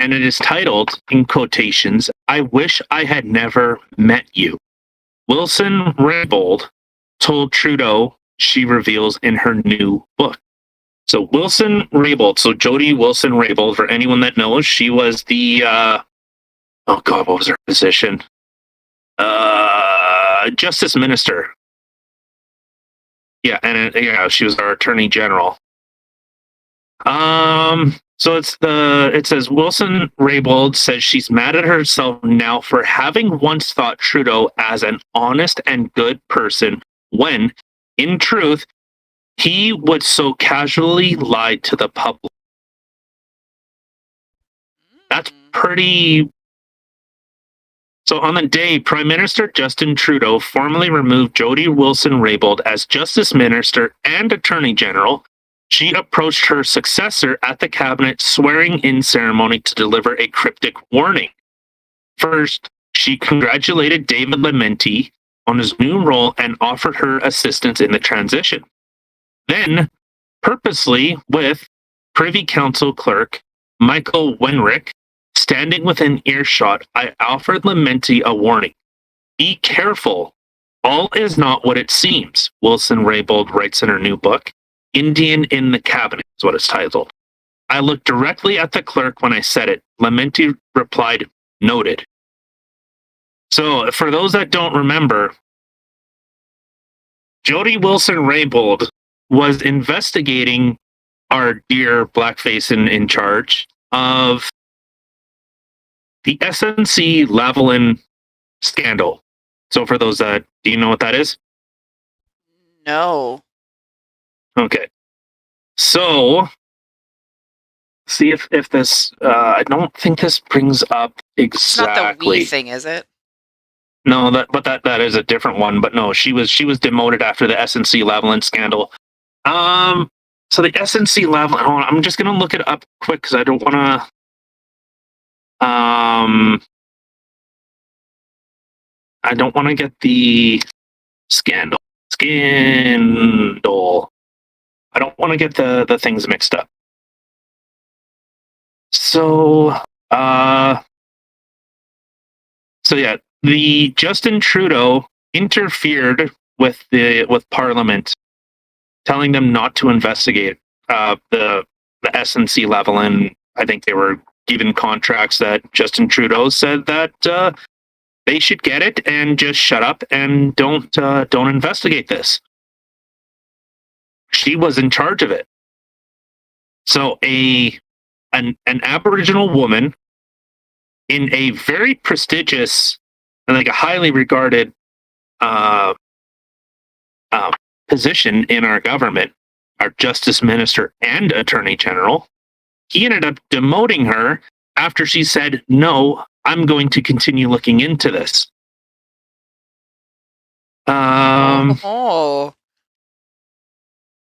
and it is titled, in quotations, "I wish I had never met you." Wilson Raybould told Trudeau, she reveals in her new book. So Wilson Raybould, so Jody Wilson Raybould, for anyone that knows, she was the oh God, what was her position? Justice Minister. Yeah, and yeah, she was our Attorney General. So it says Wilson Raybould says she's mad at herself now for having once thought Trudeau as an honest and good person when, in truth, he would so casually lie to the public. That's Mm. pretty. So on the day Prime Minister Justin Trudeau formally removed Jody Wilson Raybould as Justice Minister and Attorney General, she approached her successor at the cabinet swearing-in ceremony to deliver a cryptic warning. First, she congratulated David Lamenti on his new role and offered her assistance in the transition. Then, purposely, with Privy Council clerk Michael Wenrick standing within earshot, I offered Lamenti a warning. Be careful. All is not what it seems, Wilson Raybould writes in her new book. Indian in the Cabinet is what it's titled. I looked directly at the clerk when I said it. Lamenti replied, noted. So, for those that don't remember, Jody Wilson Raybould was investigating our dear blackface in charge of the SNC Lavalin scandal. So, for those that, do you know what that is? No. Okay. So, see if this, I don't think this brings up It's not the we exactly. thing, is it? No, that is a different one. But no, she was demoted after the SNC Lavalin scandal. Um, so the SNC Lavalin. Hold on, I'm just gonna look it up quick because I don't want to. I don't want to get the Scandal. Scandal. I don't want to get the things mixed up. So, yeah, the Justin Trudeau interfered with Parliament, telling them not to investigate the SNC level, and I think they were given contracts that Justin Trudeau said that they should get it and just shut up and don't investigate this. She was in charge of it. So an Aboriginal woman in a very prestigious and like a highly regarded uh, position in our government, our Justice Minister and Attorney General, he ended up demoting her after she said, "No, I'm going to continue looking into this." Oh.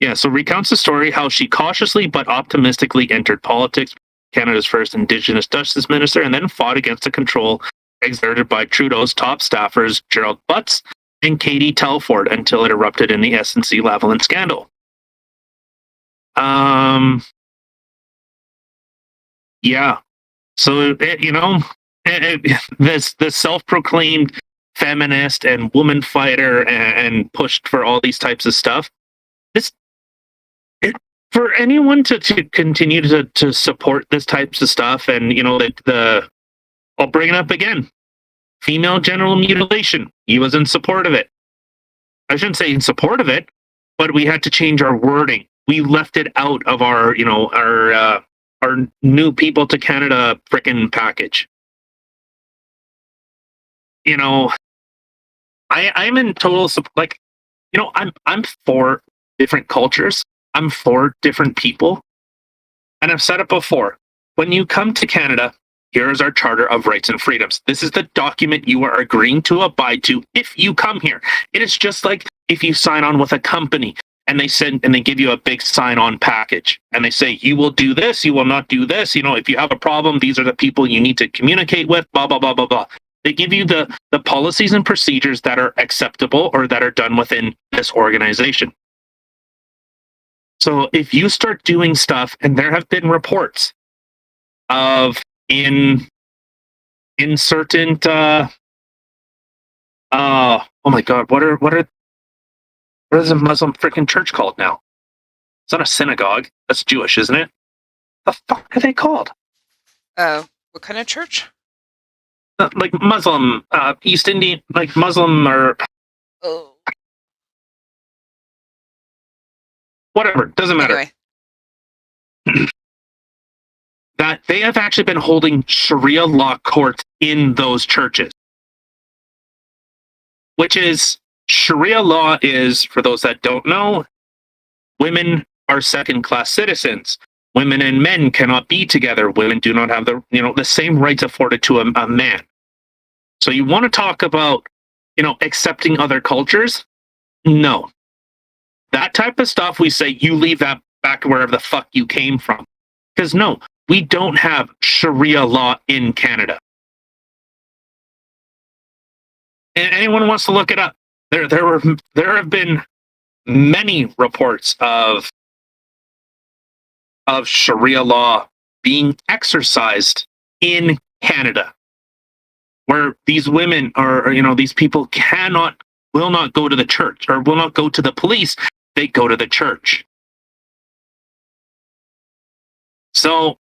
Yeah, so recounts the story how she cautiously but optimistically entered politics, Canada's first Indigenous Justice Minister, and then fought against the control exerted by Trudeau's top staffers, Gerald Butts and Katie Telford, until it erupted in the SNC Lavalin scandal. Yeah. So, this self-proclaimed feminist and woman fighter and pushed for all these types of stuff. For anyone to continue to support this types of stuff, and I'll bring it up again. Female genital mutilation. He was in support of it. I shouldn't say in support of it, but we had to change our wording. We left it out of our new people to Canada frickin' package. I'm in total support. I'm for different cultures. I'm for different people. And I've said it before. When you come to Canada, here is our Charter of Rights and Freedoms. This is the document you are agreeing to abide to if you come here. It is just like if you sign on with a company and they give you a big sign-on package and they say, you will do this, you will not do this. If you have a problem, these are the people you need to communicate with, blah, blah, blah, blah, blah. They give you the policies and procedures that are acceptable or that are done within this organization. So if you start doing stuff, and there have been reports of in certain oh my god, what is a Muslim freaking church called now? It's not a synagogue. That's Jewish, isn't it? The fuck are they called? What kind of church? Like Muslim, East Indian, like Muslim or whatever. Doesn't matter. Anyway. That they have actually been holding Sharia law courts in those churches. Which is, Sharia law is, for those that don't know, women are second-class citizens. Women and men cannot be together. Women do not have the same rights afforded to a man. So you want to talk about, accepting other cultures? No. That type of stuff, we say, you leave that back wherever the fuck you came from. Because no, we don't have Sharia law in Canada. And anyone wants to look it up, there have been many reports of Sharia law being exercised in Canada, where these women or these people will not go to the church or will not go to the police. They go to the church. So,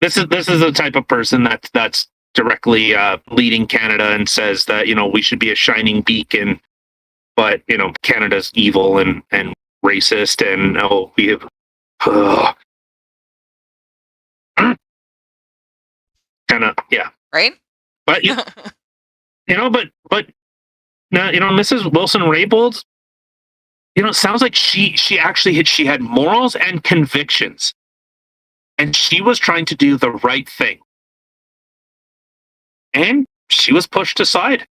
this is the type of person that's directly leading Canada and says that we should be a shining beacon, but Canada's evil and racist, and we have kind of, yeah, right. But but now Mrs. Wilson-Raybould, it sounds like she actually she had morals and convictions, and she was trying to do the right thing, and she was pushed aside.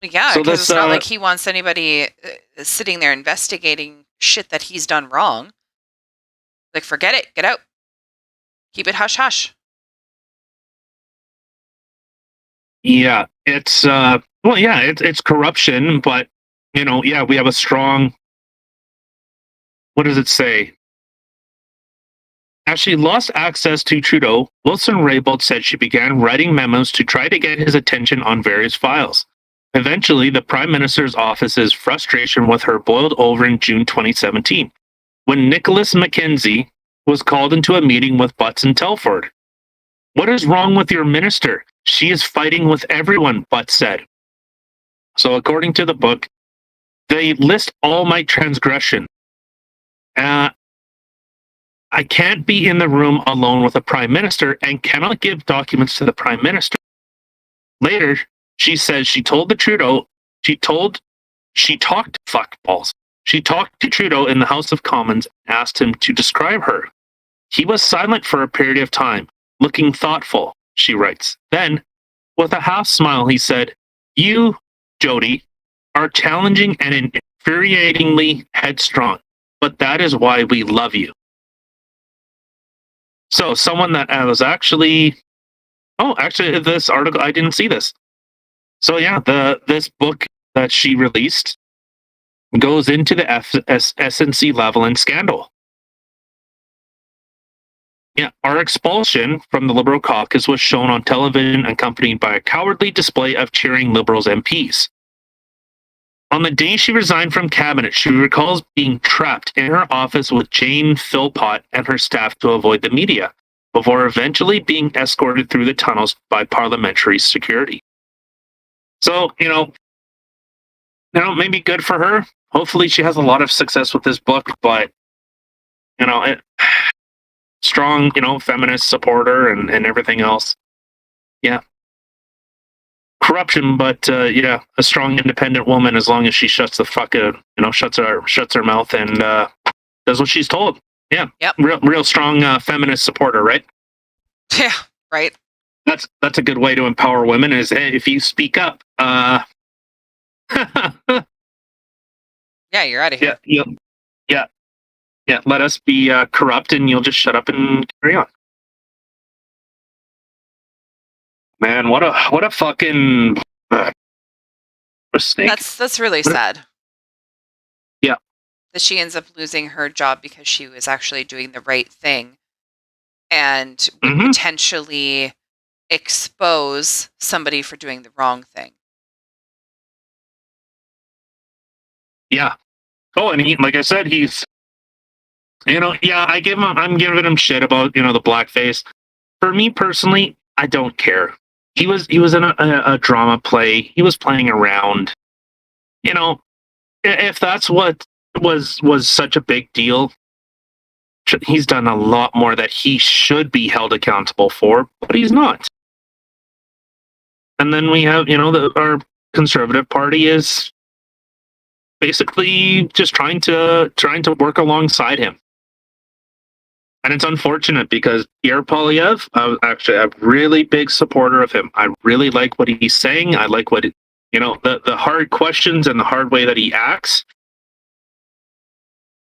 Yeah, because it's not like he wants anybody sitting there investigating shit that he's done wrong. Like, forget it, get out, keep it hush hush. Yeah, it's well, yeah, it's corruption, but yeah, we have a strong. What does it say? As she lost access to Trudeau, Wilson-Raybould said she began writing memos to try to get his attention on various files. Eventually, the Prime Minister's office's frustration with her boiled over in June 2017, when Nicholas Mackenzie was called into a meeting with Butts and Telford. What is wrong with your minister? She is fighting with everyone, Butts said. So, according to the book, they list all my transgression. I can't be in the room alone with a prime minister and cannot give documents to the prime minister. Later, she says she told the Trudeau, she talked fuckballs. She talked to Trudeau in the House of Commons and asked him to describe her. He was silent for a period of time, looking thoughtful, she writes. Then, with a half smile, he said, "You, Jody, are challenging and infuriatingly headstrong, but that is why we love you." So, someone that was actually, oh, actually, this article, I didn't see this. So, yeah, this book that she released goes into the SNC level and scandal. Yeah, our expulsion from the Liberal caucus was shown on television, accompanied by a cowardly display of cheering Liberals MPs. On the day she resigned from cabinet, she recalls being trapped in her office with Jane Philpott and her staff to avoid the media, before eventually being escorted through the tunnels by parliamentary security. So, maybe good for her. Hopefully she has a lot of success with this book, but, strong, feminist supporter and everything else. Yeah. Corruption, but yeah, a strong independent woman as long as she shuts the fuck up, shuts her mouth and does what she's told. Yeah. Yep. Real strong feminist supporter, right? Yeah, right. That's a good way to empower women is, hey, if you speak up, yeah, you're out of here. Yeah, let us be corrupt and you'll just shut up and carry on. Man, what a fucking mistake. That's really sad. Yeah. That she ends up losing her job because she was actually doing the right thing and would potentially expose somebody for doing the wrong thing. Yeah. Oh, and he, like I said, he's, yeah, I'm giving him shit about, the blackface. For me personally, I don't care. He was in a drama play. He was playing around. If that's what was such a big deal, he's done a lot more that he should be held accountable for, but he's not. And then we have, our Conservative Party is basically just trying to work alongside him. And it's unfortunate because Pierre Poilievre, actually, I'm a really big supporter of him. I really like what he's saying. I like what, the hard questions and the hard way that he acts.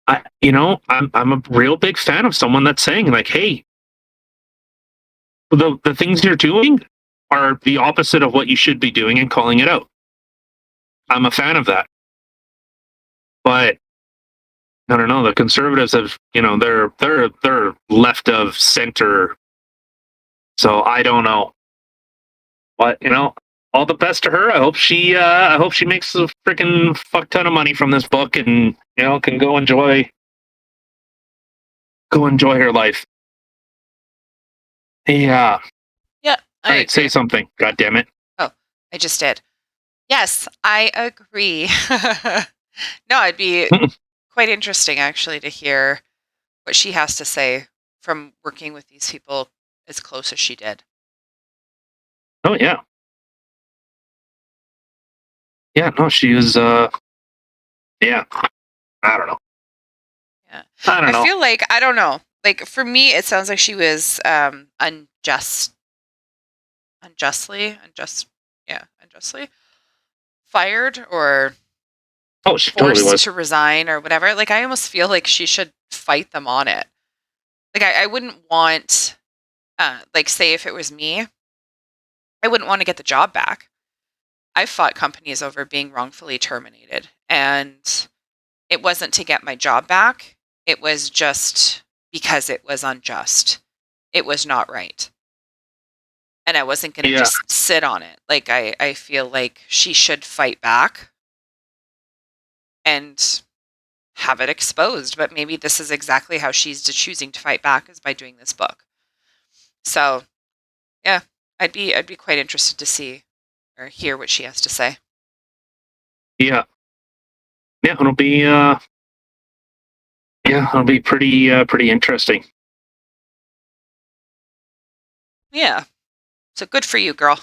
I'm a real big fan of someone that's saying like, hey, the things you're doing are the opposite of what you should be doing and calling it out. I'm a fan of that. But I don't know, the Conservatives have, they're left of center. So I don't know. But, all the best to her. I hope she makes a freaking fuck ton of money from this book and, can go enjoy her life. Yeah. Yeah. All right, say something. God damn it. Oh, I just did. Yes, I agree. No, it'd be quite interesting actually to hear what she has to say from working with these people as close as she did. Oh yeah. Yeah, no, she was yeah. I don't know. Yeah. I don't know. I feel like I don't know. Like for me it sounds like she was unjustly fired or she forced totally was. to resign or whatever. Like I almost feel like she should fight them on it. Like I wouldn't want like say if it was me I wouldn't want to get the job back. I've fought companies over being wrongfully terminated, and it wasn't to get my job back. It was just because it was unjust. It was not right. And I wasn't going to Yeah. just sit on it. Like, I feel like she should fight back and have it exposed. But maybe this is exactly how she's choosing to fight back, is by doing this book. So, yeah, I'd be quite interested to see or hear what she has to say. Yeah. Yeah, it'll be pretty interesting. Yeah. So good for you, girl.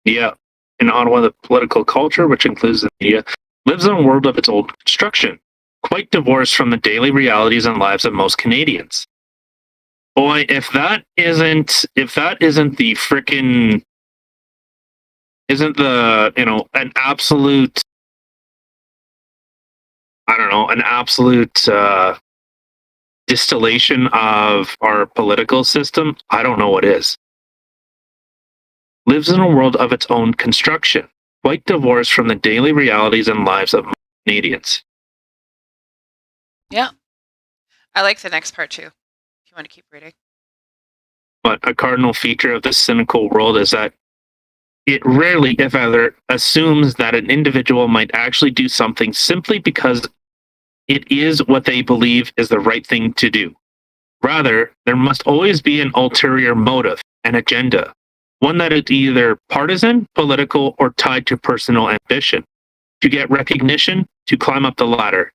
Yeah. In Ottawa, the political culture, which includes the media, lives in a world of its own construction, quite divorced from the daily realities and lives of most Canadians. Boy, if that isn't the frickin' isn't the, an absolute, I don't know, an absolute distillation of our political system, I don't know what is. Lives in a world of its own construction, quite divorced from the daily realities and lives of Canadians. Yeah. I like the next part too, if you want to keep reading. But a cardinal feature of this cynical world is that it rarely, if ever, assumes that an individual might actually do something simply because it is what they believe is the right thing to do. Rather, there must always be an ulterior motive, an agenda, one that is either partisan, political, or tied to personal ambition, to get recognition, to climb up the ladder.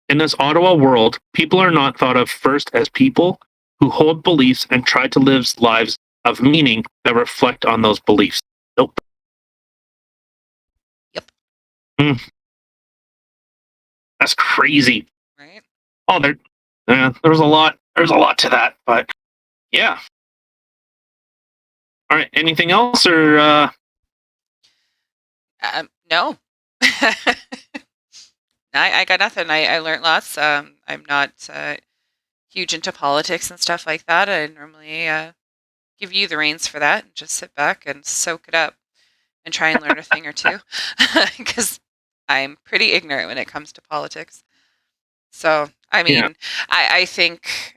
In this Ottawa world, people are not thought of first as people who hold beliefs and try to live lives of meaning that reflect on those beliefs. Nope. Yep. That's crazy. Right. Oh, there's a lot. There's a lot to that, but yeah. All right. Anything else, or No. I got nothing. I learned lots. I'm not huge into politics and stuff like that. I normally give you the reins for that and just sit back and soak it up and try and learn a thing or two, because I'm pretty ignorant when it comes to politics. So, I yeah? mean, I think,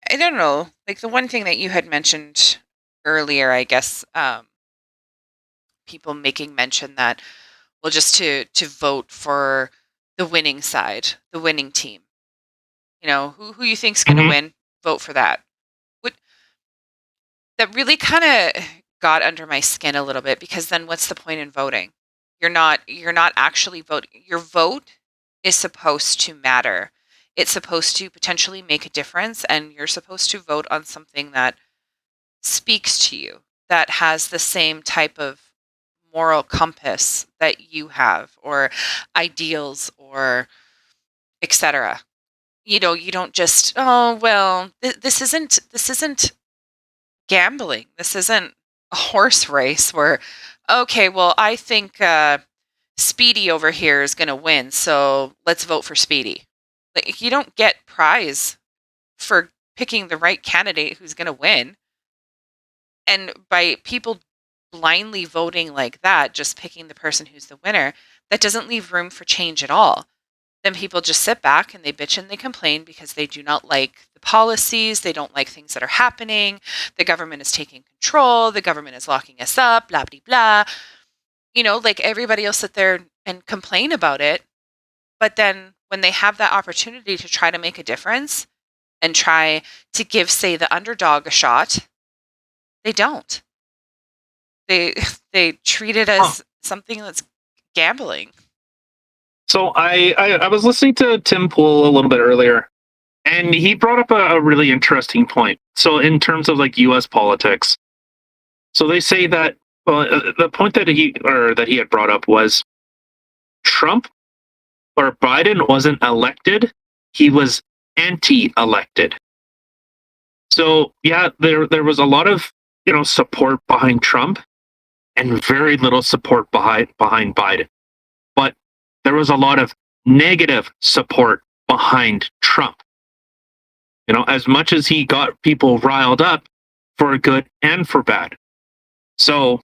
I don't know, like the one thing that you had mentioned earlier, I guess, people making mention that, well, just to vote for the winning side, the winning team. You know, who you think's going to Hmm. win, vote for that. What that really kind of got under my skin a little bit, because then what's the point in voting? You're not actually voting. Your vote is supposed to matter. It's supposed to potentially make a difference, and you're supposed to vote on something that speaks to you, that has the same type of moral compass that you have, or ideals, or etc. You know, you don't just, oh well, this isn't gambling. This isn't a horse race where, okay, well, I think Speedy over here is going to win, so let's vote for Speedy. Like, you don't get prize for picking the right candidate who's going to win. And by people blindly voting like that, just picking the person who's the winner, that doesn't leave room for change at all. Then people just sit back and they bitch and they complain because they do not like the policies, they don't like things that are happening, the government is taking control, the government is locking us up, blah blah blah. You know, like everybody will sit there and complain about it, but then when they have that opportunity to try to make a difference and try to give, say, the underdog a shot, they don't. They they treat it Huh. as something that's gambling. So I was listening to Tim Pool a little bit earlier, and he brought up a really interesting point. So in terms of like U.S. politics, so they say that, well, the point that he had brought up was Trump or Biden wasn't elected; he was anti-elected. So yeah, there was a lot of support behind Trump and very little support behind Biden. But there was a lot of negative support behind Trump. As much as he got people riled up for good and for bad. So,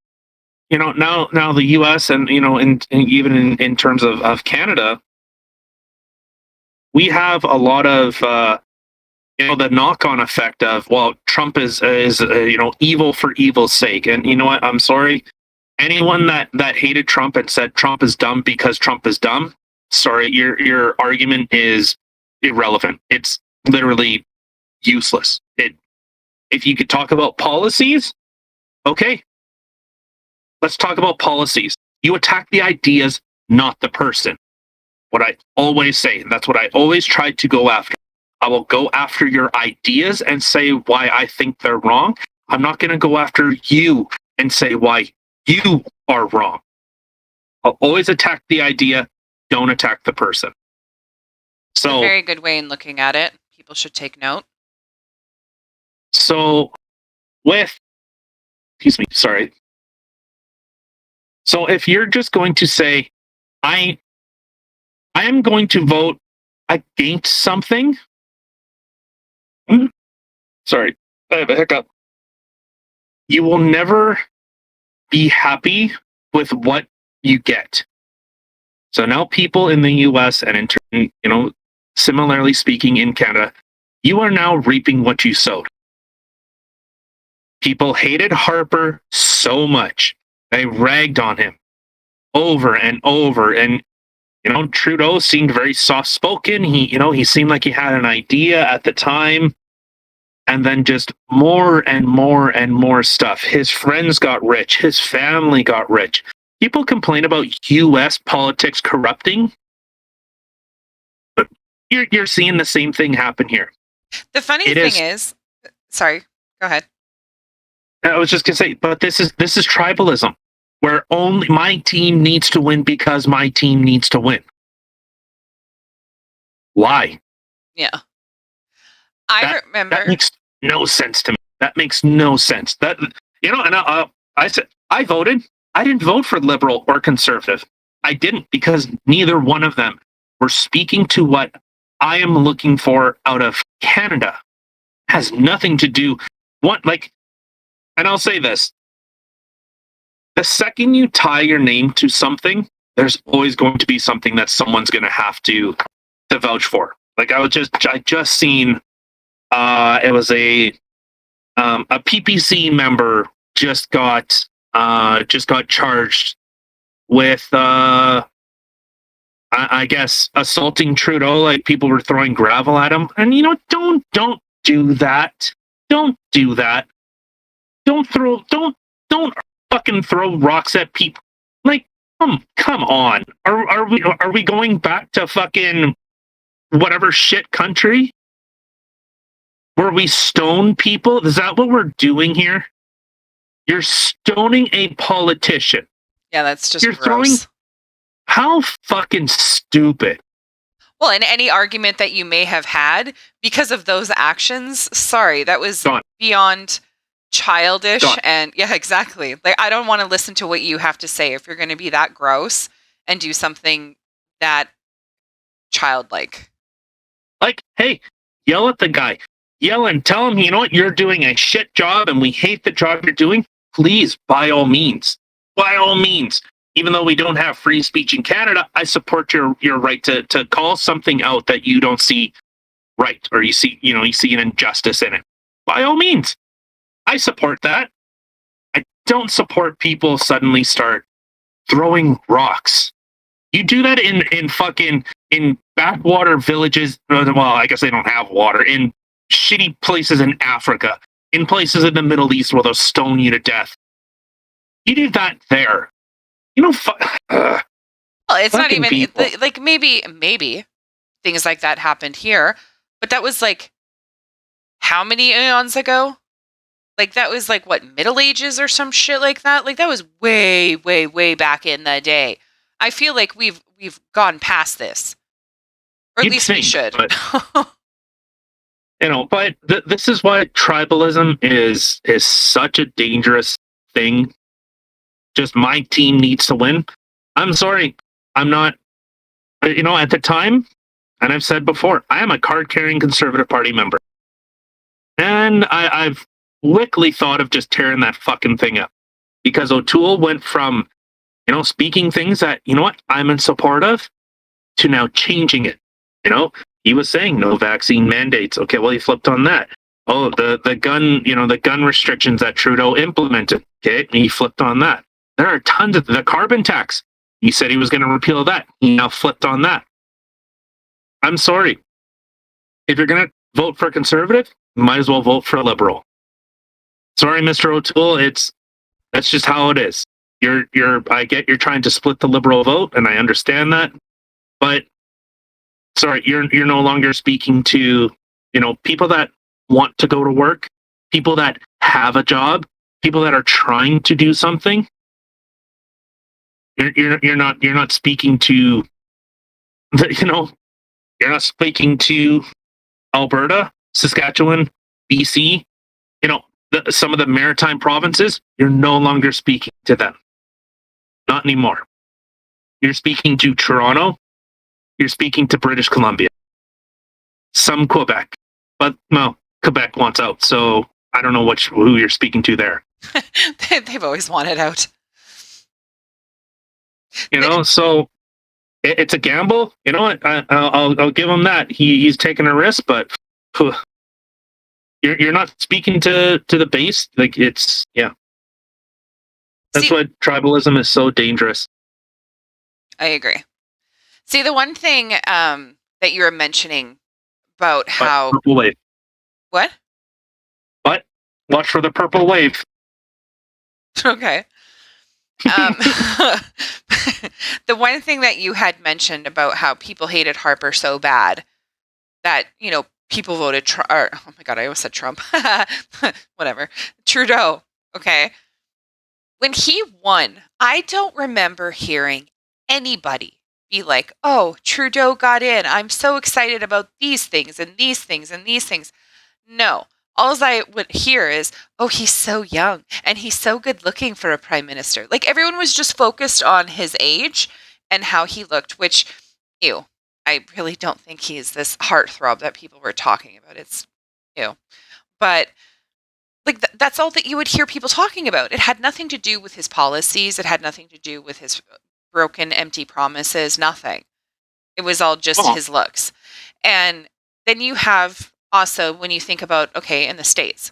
now the U.S. and even in terms of Canada, we have a lot of the knock-on effect of, well, Trump is evil for evil's sake. And you know what? I'm sorry. Anyone that hated Trump and said Trump is dumb because Trump is dumb, sorry, your argument is irrelevant. It's literally useless. If you could talk about policies, okay, let's talk about policies. You attack the ideas, not the person. What I always say, and that's what I always try to go after. I will go after your ideas and say why I think they're wrong. I'm not going to go after you and say why you are wrong. I'll always attack the idea, don't attack the person. So, a very good way in looking at it. People should take note. So, excuse me, sorry. So if you're just going to say, I am going to vote against something. Sorry, I have a hiccup. You will never be happy with what you get. So now people in the US and in turn, similarly speaking in Canada, you are now reaping what you sowed. People hated Harper so much. They ragged on him over and over. And, Trudeau seemed very soft-spoken. He seemed like he had an idea at the time. And then just more and more and more stuff. His friends got rich. His family got rich. People complain about U.S. politics corrupting. But you're seeing the same thing happen here. The funny thing is, sorry, go ahead. I was just gonna say, but this is tribalism, where only my team needs to win because my team needs to win. Why? Yeah, I remember. That makes no sense to me. That makes no sense. That and I said I voted. I didn't vote for liberal or conservative. I didn't, because neither one of them were speaking to what I am looking for out of Canada. It has nothing to do and I'll say this. The second you tie your name to something, there's always going to be something that someone's going to have to vouch for. Like I just seen, it was a PPC member just got charged with, I guess, assaulting Trudeau. Like people were throwing gravel at him, and don't do that. Don't do that. Don't fucking throw rocks at people. Like, come on. Are we going back to fucking whatever shit country where we stone people? Is that what we're doing here? You're stoning a politician. Yeah, that's just gross. How fucking stupid. Well, in any argument that you may have had because of those actions, sorry, that was beyond childish. And yeah, exactly. Like, I don't want to listen to what you have to say if you're going to be that gross and do something that childlike. Like, hey, yell at the guy. Yell and tell him, you're doing a shit job and we hate the job you're doing. Please, by all means. By all means. Even though we don't have free speech in Canada, I support your right to call something out that you don't see right, or you see an injustice in it. By all means. I support that. I don't support people suddenly start throwing rocks. You do that in backwater villages. Well, I guess they don't have water. In shitty places in Africa, in places in the Middle East where they'll stone you to death. You do that there. Well, it's not even like maybe things like that happened here, but that was like how many eons ago? Like that was like what, Middle Ages or some shit like that? Like that was way, way, way back in the day. I feel like we've gone past this, or at least we should. But, but this is why tribalism is such a dangerous thing. Just my team needs to win. I'm sorry, I'm not. At the time, and I've said before, I am a card-carrying Conservative Party member, and I've quickly thought of just tearing that fucking thing up. because O'Toole went from, speaking things that, I'm in support of, to now changing it. He was saying no vaccine mandates. Okay, well, he flipped on that. Oh, the gun restrictions that Trudeau implemented. Okay, he flipped on that. There are tons of the carbon tax. He said he was going to repeal that. He now flipped on that. I'm sorry. If you're going to vote for conservative, you might as well vote for liberal. Sorry, Mr. O'Toole. That's just how it is. I get you're trying to split the liberal vote, and I understand that. But sorry, you're no longer speaking to, people that want to go to work, people that have a job, people that are trying to do something. You're not speaking to you're not speaking to Alberta, Saskatchewan, BC, some of the maritime provinces. You're no longer speaking to them. Not anymore. You're speaking to Toronto. You're speaking to British Columbia. Some Quebec. But, no, Quebec wants out. So I don't know who you're speaking to there. They've always wanted out. So it's a gamble. You know what? I'll give him that. He's taking a risk, but you're not speaking to the base. Like, it's, yeah. That's why tribalism is so dangerous. I agree. See, the one thing that you were mentioning about how... Purple wave. What? What? Watch for the purple wave. Okay. The one thing that you had mentioned about how people hated Harper so bad that, people voted oh my God, I almost said Trump. Whatever. Trudeau. Okay. When he won, I don't remember hearing anybody be like, oh, Trudeau got in. I'm so excited about these things and these things and these things. No. All I would hear is, oh, he's so young and he's so good looking for a prime minister. Like, everyone was just focused on his age and how he looked, which, I really don't think he's this heartthrob that people were talking about. It's, but like, that's all that you would hear people talking about. It had nothing to do with his policies. It had nothing to do with his broken, empty promises, nothing. It was all just his looks. And then you have also, when you think about, okay, in the States,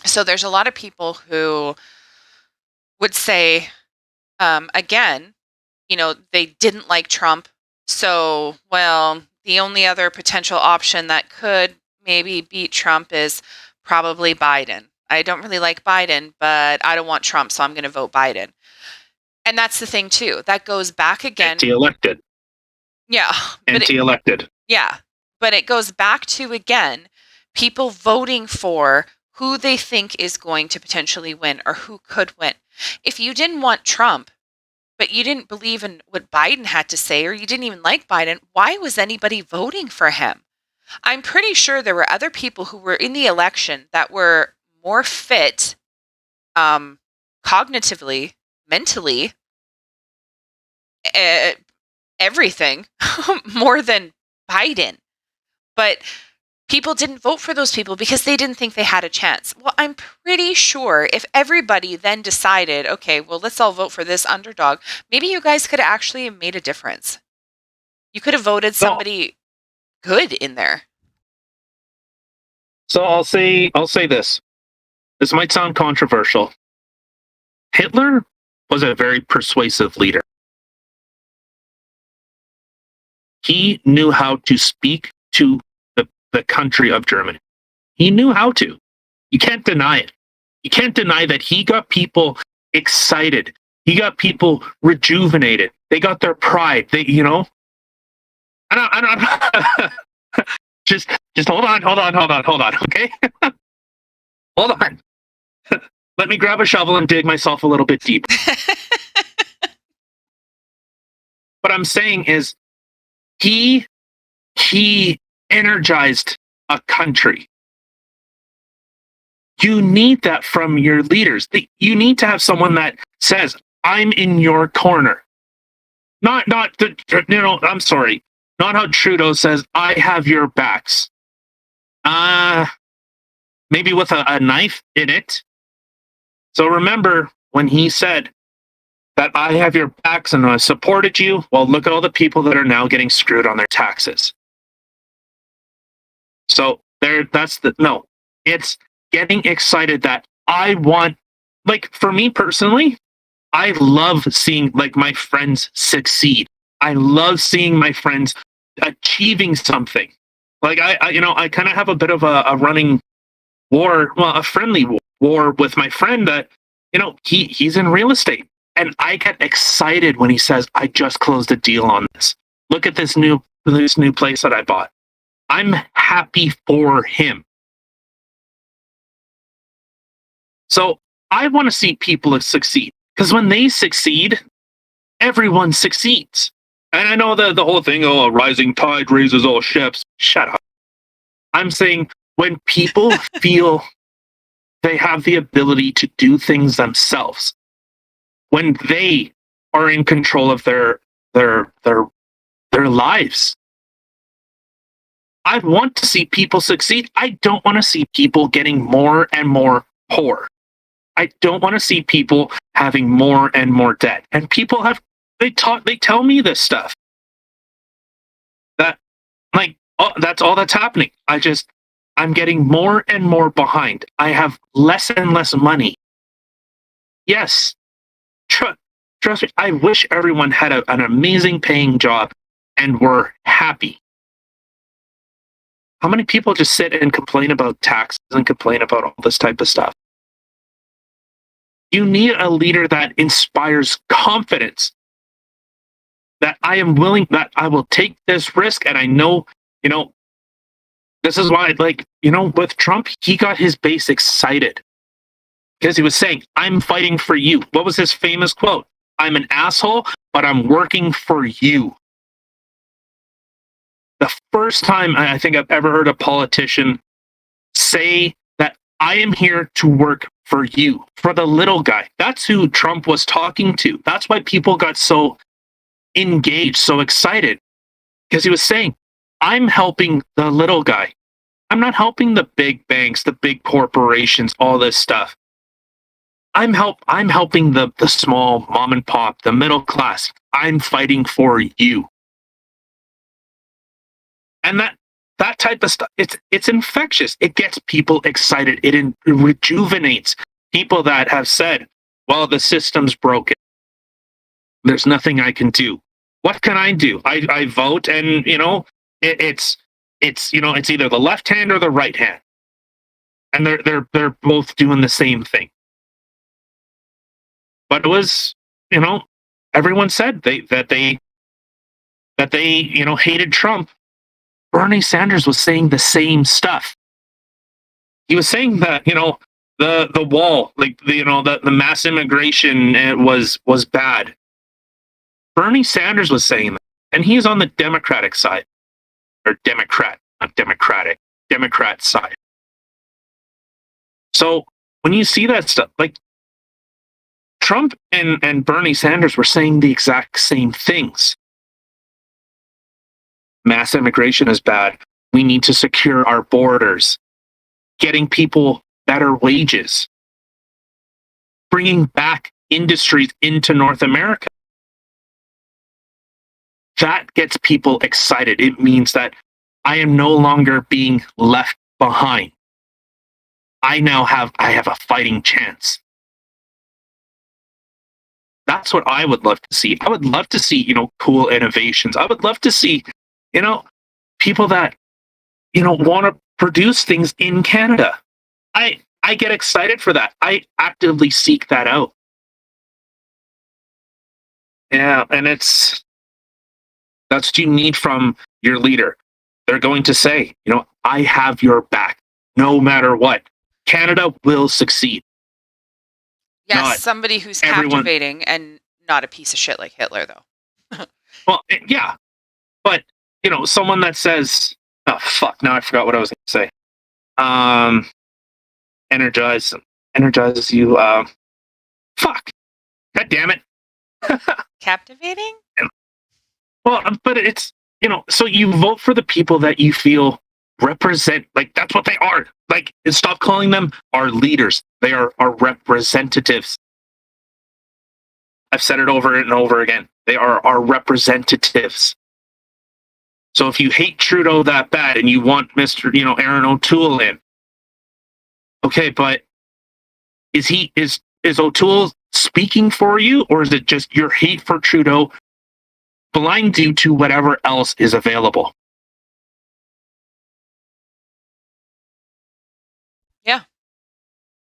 so there's a lot of people who would say, again, they didn't like Trump. So, well, the only other potential option that could maybe beat Trump is probably Biden. I don't really like Biden, but I don't want Trump, so I'm going to vote Biden. And that's the thing, too. That goes back again. Anti-elected. Yeah. Anti-elected. Yeah. But it goes back to, again, people voting for who they think is going to potentially win or who could win. If you didn't want Trump, but you didn't believe in what Biden had to say, or you didn't even like Biden, why was anybody voting for him? I'm pretty sure there were other people who were in the election that were more fit, cognitively, mentally, everything, more than Biden. But people didn't vote for those people because they didn't think they had a chance. Well, I'm pretty sure if everybody then decided, okay, well, let's all vote for this underdog, maybe you guys could have actually made a difference. You could have voted somebody good in there. So I'll say this. This might sound controversial. Hitler was a very persuasive leader. He knew how to speak to the country of Germany. He knew how to. You can't deny it. You can't deny that he got people excited. He got people rejuvenated. They got their pride. I don't just hold on, okay? Hold on. Let me grab a shovel and dig myself a little bit deep. What I'm saying is he energized a country. You need that from your leaders. You need to have someone that says, I'm in your corner. I'm sorry. Not how Trudeau says, I have your backs. Maybe with a knife in it. So remember, when he said that I have your backs and I supported you. Well, look at all the people that are now getting screwed on their taxes. So that's the no. It's getting excited that I want, like, for me personally, I love seeing like my friends succeed. I love seeing my friends achieving something. Like I kind of have a bit of a running war, well, a friendly war with my friend that, he's in real estate. And I get excited when he says, I just closed a deal on this. Look at this new place that I bought. I'm happy for him. So I want to see people succeed, because when they succeed, everyone succeeds. And I know the whole thing, a rising tide raises all ships. Shut up. I'm saying when people feel they have the ability to do things themselves, when they are in control of their lives, I want to see people succeed. I don't want to see people getting more and more poor. I don't want to see people having more and more debt. And people they tell me this stuff. That, like, that's all that's happening. I'm getting more and more behind. I have less and less money. Yes. Trust me, I wish everyone had an amazing paying job and were happy. How many people just sit and complain about taxes and complain about all this type of stuff? You need a leader that inspires confidence, that I am willing, that I will take this risk. And I know, this is why, with Trump, he got his base excited because he was saying, I'm fighting for you. What was his famous quote? I'm an asshole, but I'm working for you. The first time I think I've ever heard a politician say that I am here to work for you, for the little guy. That's who Trump was talking to. That's why people got so engaged, so excited, because he was saying, I'm helping the little guy. I'm not helping the big banks, the big corporations, all this stuff. I'm helping the small mom and pop, the middle class. I'm fighting for you. And that type of stuff, it's infectious. It gets people excited. It rejuvenates people that have said, well, the system's broken. There's nothing I can do. What can I do? I vote, and it's either the left hand or the right hand, and they're both doing the same thing. But it was, everyone said that they hated Trump. Bernie Sanders was saying the same stuff. He was saying that the wall, like the mass immigration, was bad. Bernie Sanders was saying that, and he's on the Democratic side, or Democrat, not Democratic, Democrat side. So when you see that stuff, like Trump and Bernie Sanders were saying the exact same things. Mass immigration is bad. We need to secure our borders, getting people better wages, bringing back industries into North America. That gets people excited. It means that I am no longer being left behind. I have a fighting chance. That's what I would love to see. I would love to see, cool innovations. I would love to see, people that, want to produce things in Canada. I get excited for that. I actively seek that out. Yeah, and that's what you need from your leader. They're going to say, I have your back no matter what. Canada will succeed. Yes, somebody who's captivating and not a piece of shit like Hitler, though. Well, yeah, but someone that says, "Oh fuck!" Now I forgot what I was going to say. Energizes you. Fuck! God damn it! Captivating? Well, but it's so you vote for the people that you feel represent. Like that's what they are. Like stop calling them our leaders. They are our representatives. I've said it over and over again. They are our representatives. So if you hate Trudeau that bad and you want Mr. Aaron O'Toole in, okay, but is O'Toole speaking for you, or is it just your hate for Trudeau blinds you to whatever else is available? Yeah.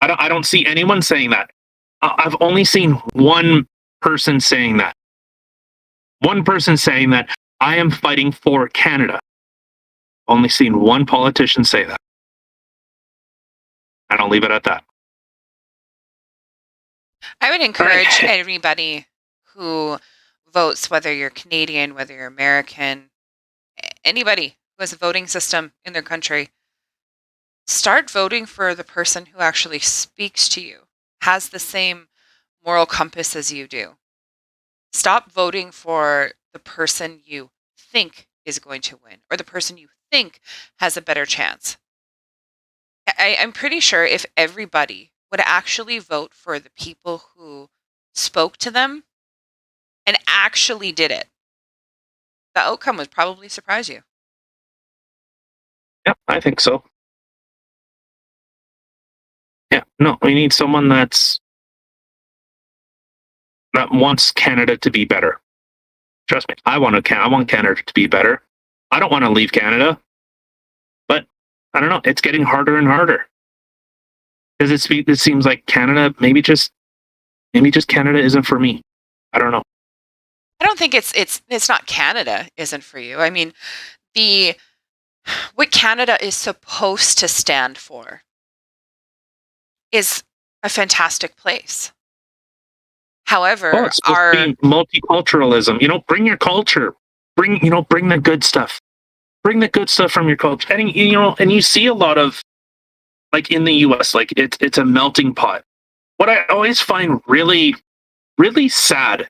I don't see anyone saying that. I've only seen one person saying that. One person saying that I am fighting for Canada. Only seen one politician say that. And I'll leave it at that. I would encourage anybody who votes, whether you're Canadian, whether you're American, anybody who has a voting system in their country, start voting for the person who actually speaks to you, has the same moral compass as you do. Stop voting for the person you think is going to win or the person you think has a better chance. I'm pretty sure if everybody would actually vote for the people who spoke to them and actually did it, the outcome would probably surprise you. Yeah, I think so. Yeah, no, we need someone that wants Canada to be better. Trust me, I want Canada to be better. I don't want to leave Canada, but I don't know. It's getting harder and harder because it seems like Canada maybe just Canada isn't for me. I don't know. I don't think it's not Canada isn't for you. I mean, what Canada is supposed to stand for is a fantastic place. However, it's supposed to be multiculturalism. Bring your culture. Bring the good stuff. Bring the good stuff from your culture. And you see a lot of, like, in the US, like it's a melting pot. What I always find really, really sad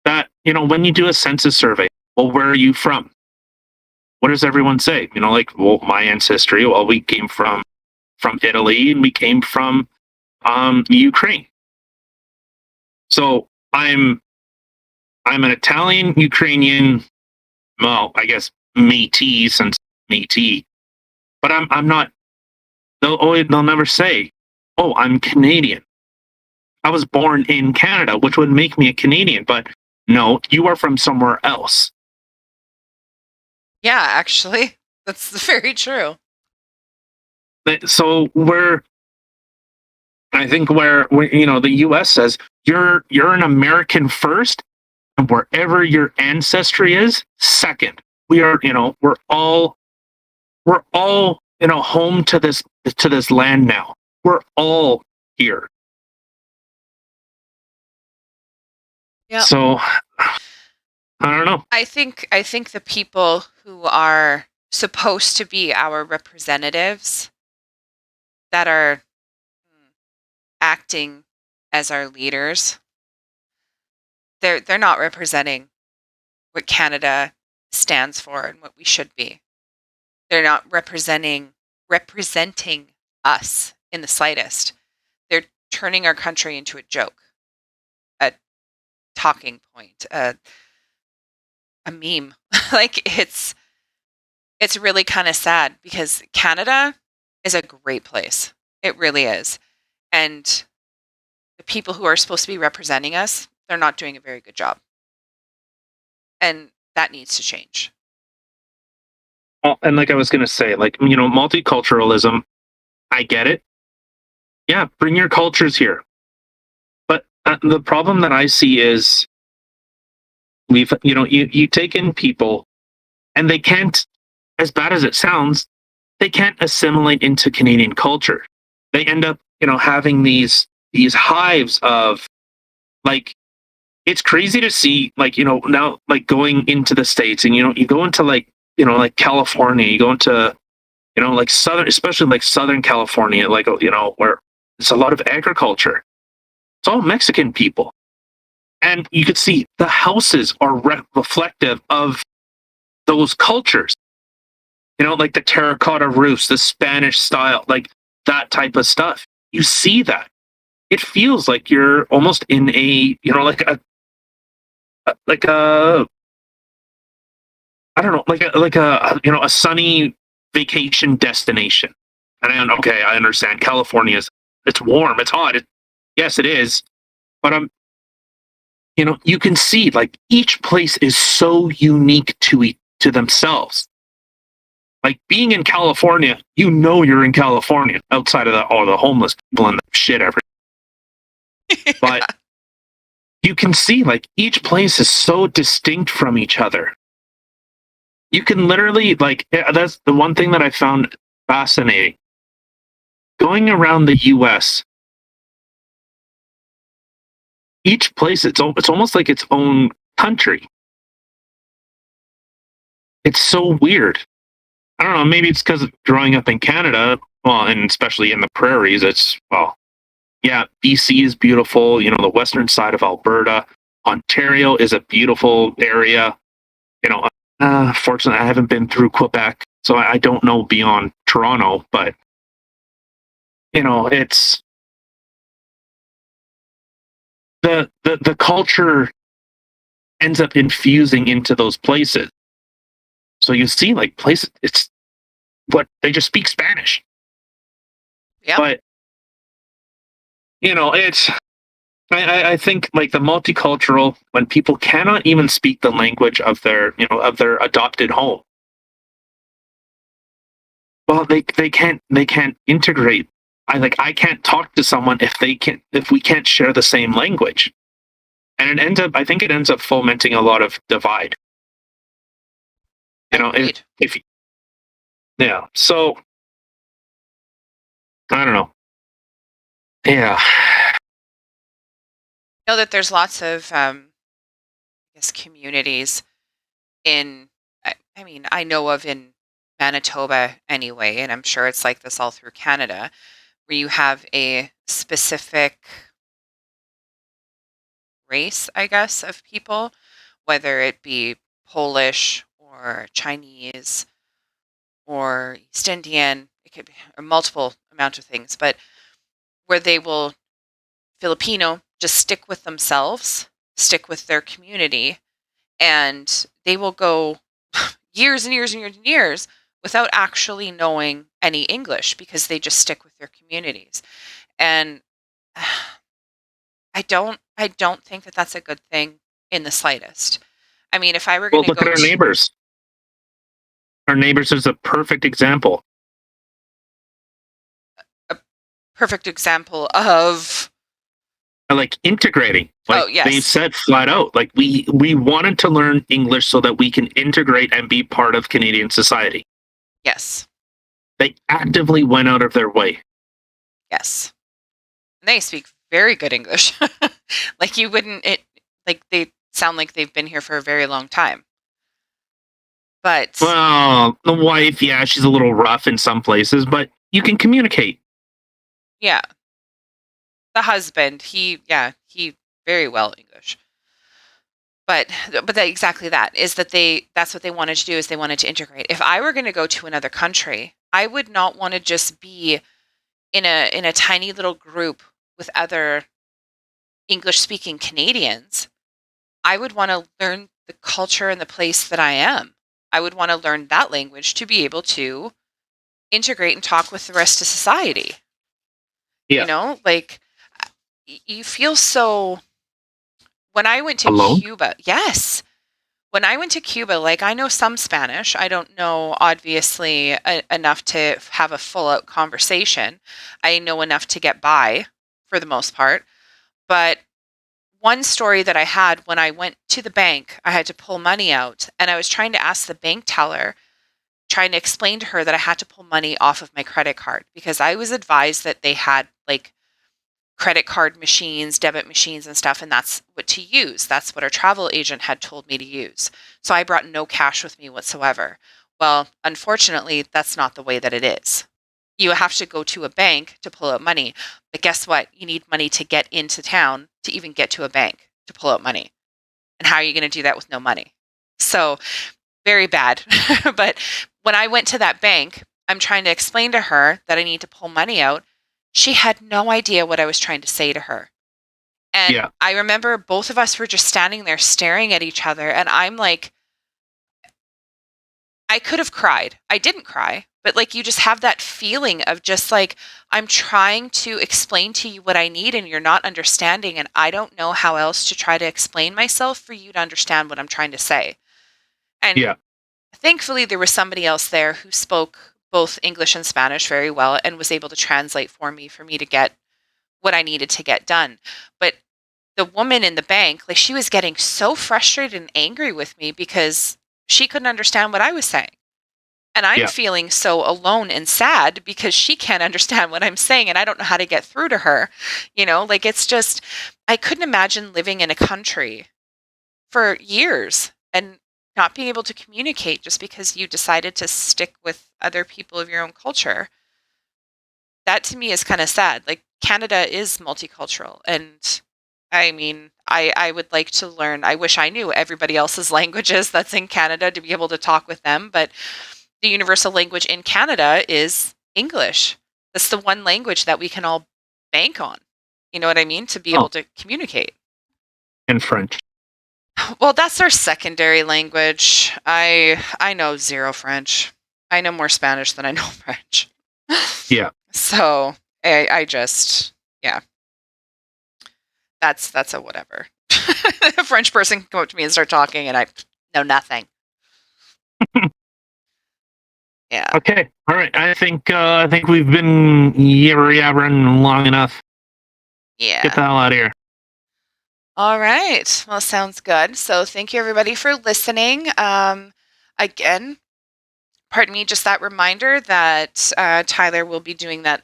that, when you do a census survey, well, where are you from? What does everyone say? Like, well, my ancestry, well, we came from Italy and we came from Ukraine. So I'm an Italian Ukrainian, well, I guess Métis, since Métis, but I'm not. They'll never say, "Oh, I'm Canadian." I was born in Canada, which would make me a Canadian, but no, you are from somewhere else. yeah, actually, that's very true. So I think where the U.S. says you're an American first, and wherever your ancestry is second. We are, we're all home to this land now. We're all here. Yeah. So I don't know. I think the people who are supposed to be our representatives that are acting as our leaders, they're not representing what Canada stands for and what we should be. They're not representing us in the slightest. They're turning our country into a joke, a talking point, a meme. Like it's really kind of sad because Canada is a great place. It really is. And the people who are supposed to be representing us, they're not doing a very good job. And that needs to change. Well, and like I was going to say, like, multiculturalism, I get it. Yeah, bring your cultures here. But the problem that I see is you take in people and they can't, as bad as it sounds, they can't assimilate into Canadian culture. They end up, having these hives of, like, it's crazy to see, like, now, like, going into the States and, you go into, like, like California, you go into, like especially like Southern California, like, where it's a lot of agriculture. It's all Mexican people. And you could see the houses are reflective of those cultures. Like the terracotta roofs, the Spanish style, like that type of stuff. You see that. it feels like you're almost in a, like a, I don't know, like a, a sunny vacation destination. And okay, I understand California's, it's warm, it's hot. Yes, it is. But you can see like each place is so unique to themselves. Like being in California, you're in California outside of the homeless people and the shit everywhere. But you can see like each place is so distinct from each other. You can literally that's the one thing that I found fascinating. Going around the US, each place it's almost like its own country. It's so weird. I don't know, maybe it's because of growing up in Canada, well, and especially in the prairies, yeah, BC is beautiful, the western side of Alberta. Ontario is a beautiful area. Fortunately, I haven't been through Quebec, so I don't know beyond Toronto, but it's the culture ends up infusing into those places. So you see, like places, it's what they just speak Spanish. Yeah. But it's I think like the multicultural, when people cannot even speak the language of their adopted home. Well, they can't integrate. I can't talk to someone if we can't share the same language. And I think it ends up fomenting a lot of divide. If yeah. So I don't know. Yeah. Know that there's lots of I guess communities in I mean, I know of in Manitoba anyway, and I'm sure it's like this all through Canada, where you have a specific race, I guess, of people, whether it be Polish or Chinese or East Indian, it could be a multiple amount of things, but where they will Filipino just stick with themselves, stick with their community, and they will go years and years and years and years without actually knowing any English because they just stick with their communities. And I don't think that that's a good thing in the slightest. I mean, if I were Well, going to look at go our to neighbors. Our neighbors is a perfect example. a perfect example of Like integrating. oh, Like they yes. said flat out, like we wanted to learn English so that we can integrate and be part of Canadian society. Yes. They actively went out of their way. Yes. And they speak very good English. Like you wouldn't it like they sound like they've been here for a very long time. But Well, the wife, yeah, she's a little rough in some places, but you can communicate. yeah, the husband, he very well English. But exactly that is that that's what they wanted to do is they wanted to integrate. If I were going to go to another country, I would not want to just be in a tiny little group with other English speaking Canadians. I would want to learn the culture and the place that I am. I would want to learn that language to be able to integrate and talk with the rest of society. Yeah. Like you feel so when I went to Alone? Cuba, yes. When I went to Cuba, like I know some Spanish. I don't know, obviously, enough to have a full out conversation. I know enough to get by for the most part. But one story that I had when I went to the bank, I had to pull money out, and I was trying to ask the bank teller, trying to explain to her that I had to pull money off of my credit card because I was advised that they had like credit card machines, debit machines, and stuff, and that's what to use. That's what our travel agent had told me to use. So I brought no cash with me whatsoever. Well, unfortunately, that's not the way that it is. You have to go to a bank to pull out money. But guess what? You need money to get into town to even get to a bank to pull out money. And how are you going to do that with no money? So, very bad. But when I went to that bank, I'm trying to explain to her that I need to pull money out. she had no idea what I was trying to say to her. And Yeah. I remember both of us were just standing there staring at each other. And I'm like, I could have cried. I didn't cry, but like you just have that feeling of just like, I'm trying to explain to you what I need and you're not understanding. And I don't know how else to try to explain myself for you to understand what I'm trying to say. And Yeah. thankfully, there was somebody else there who spoke both English and Spanish very well and was able to translate for me to get what I needed to get done. But the woman in the bank, like she was getting so frustrated and angry with me because she couldn't understand what I was saying. And I'm Yeah. feeling so alone and sad because she can't understand what I'm saying and I don't know how to get through to her. Like it's just, I couldn't imagine living in a country for years and not being able to communicate just because you decided to stick with other people of your own culture. That to me is kind of sad. Like Canada is multicultural and I mean, I would like to learn. I wish I knew everybody else's languages that's in Canada to be able to talk with them, but the universal language in Canada is English. That's the one language that we can all bank on. You know what I mean? To be able Oh, to communicate. and French. Well, that's our secondary language. I know zero French. I know more Spanish than I know French. Yeah. So I just yeah, that's a whatever. A French person can come up to me and start talking, and I know nothing. Yeah, Okay. All right. I think we've been yabbering long enough. Get yeah. the hell out of here. All right. Well, sounds good. So thank you everybody for listening. Again, pardon me, just that reminder that Tyler will be doing that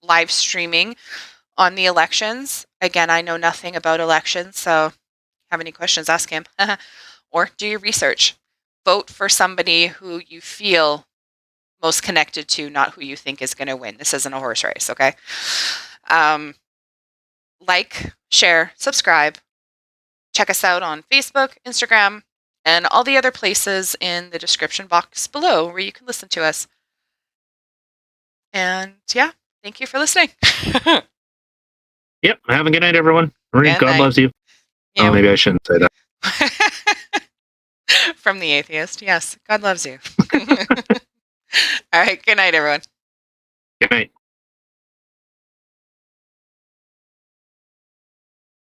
live streaming on the elections. Again, I know nothing about elections, so have any questions, ask him. Or do your research. Vote for somebody who you feel most connected to, not who you think is going to win. This isn't a horse race, okay? Um, like, share, subscribe. Check us out on Facebook, Instagram, and all the other places in the description box below where you can listen to us. And yeah, thank you for listening. Yep. Have a good night, everyone. Good God night. loves you. Oh, Yeah. maybe I shouldn't say that. From the atheist. Yes, God loves you. All right. Good night, everyone. Good night.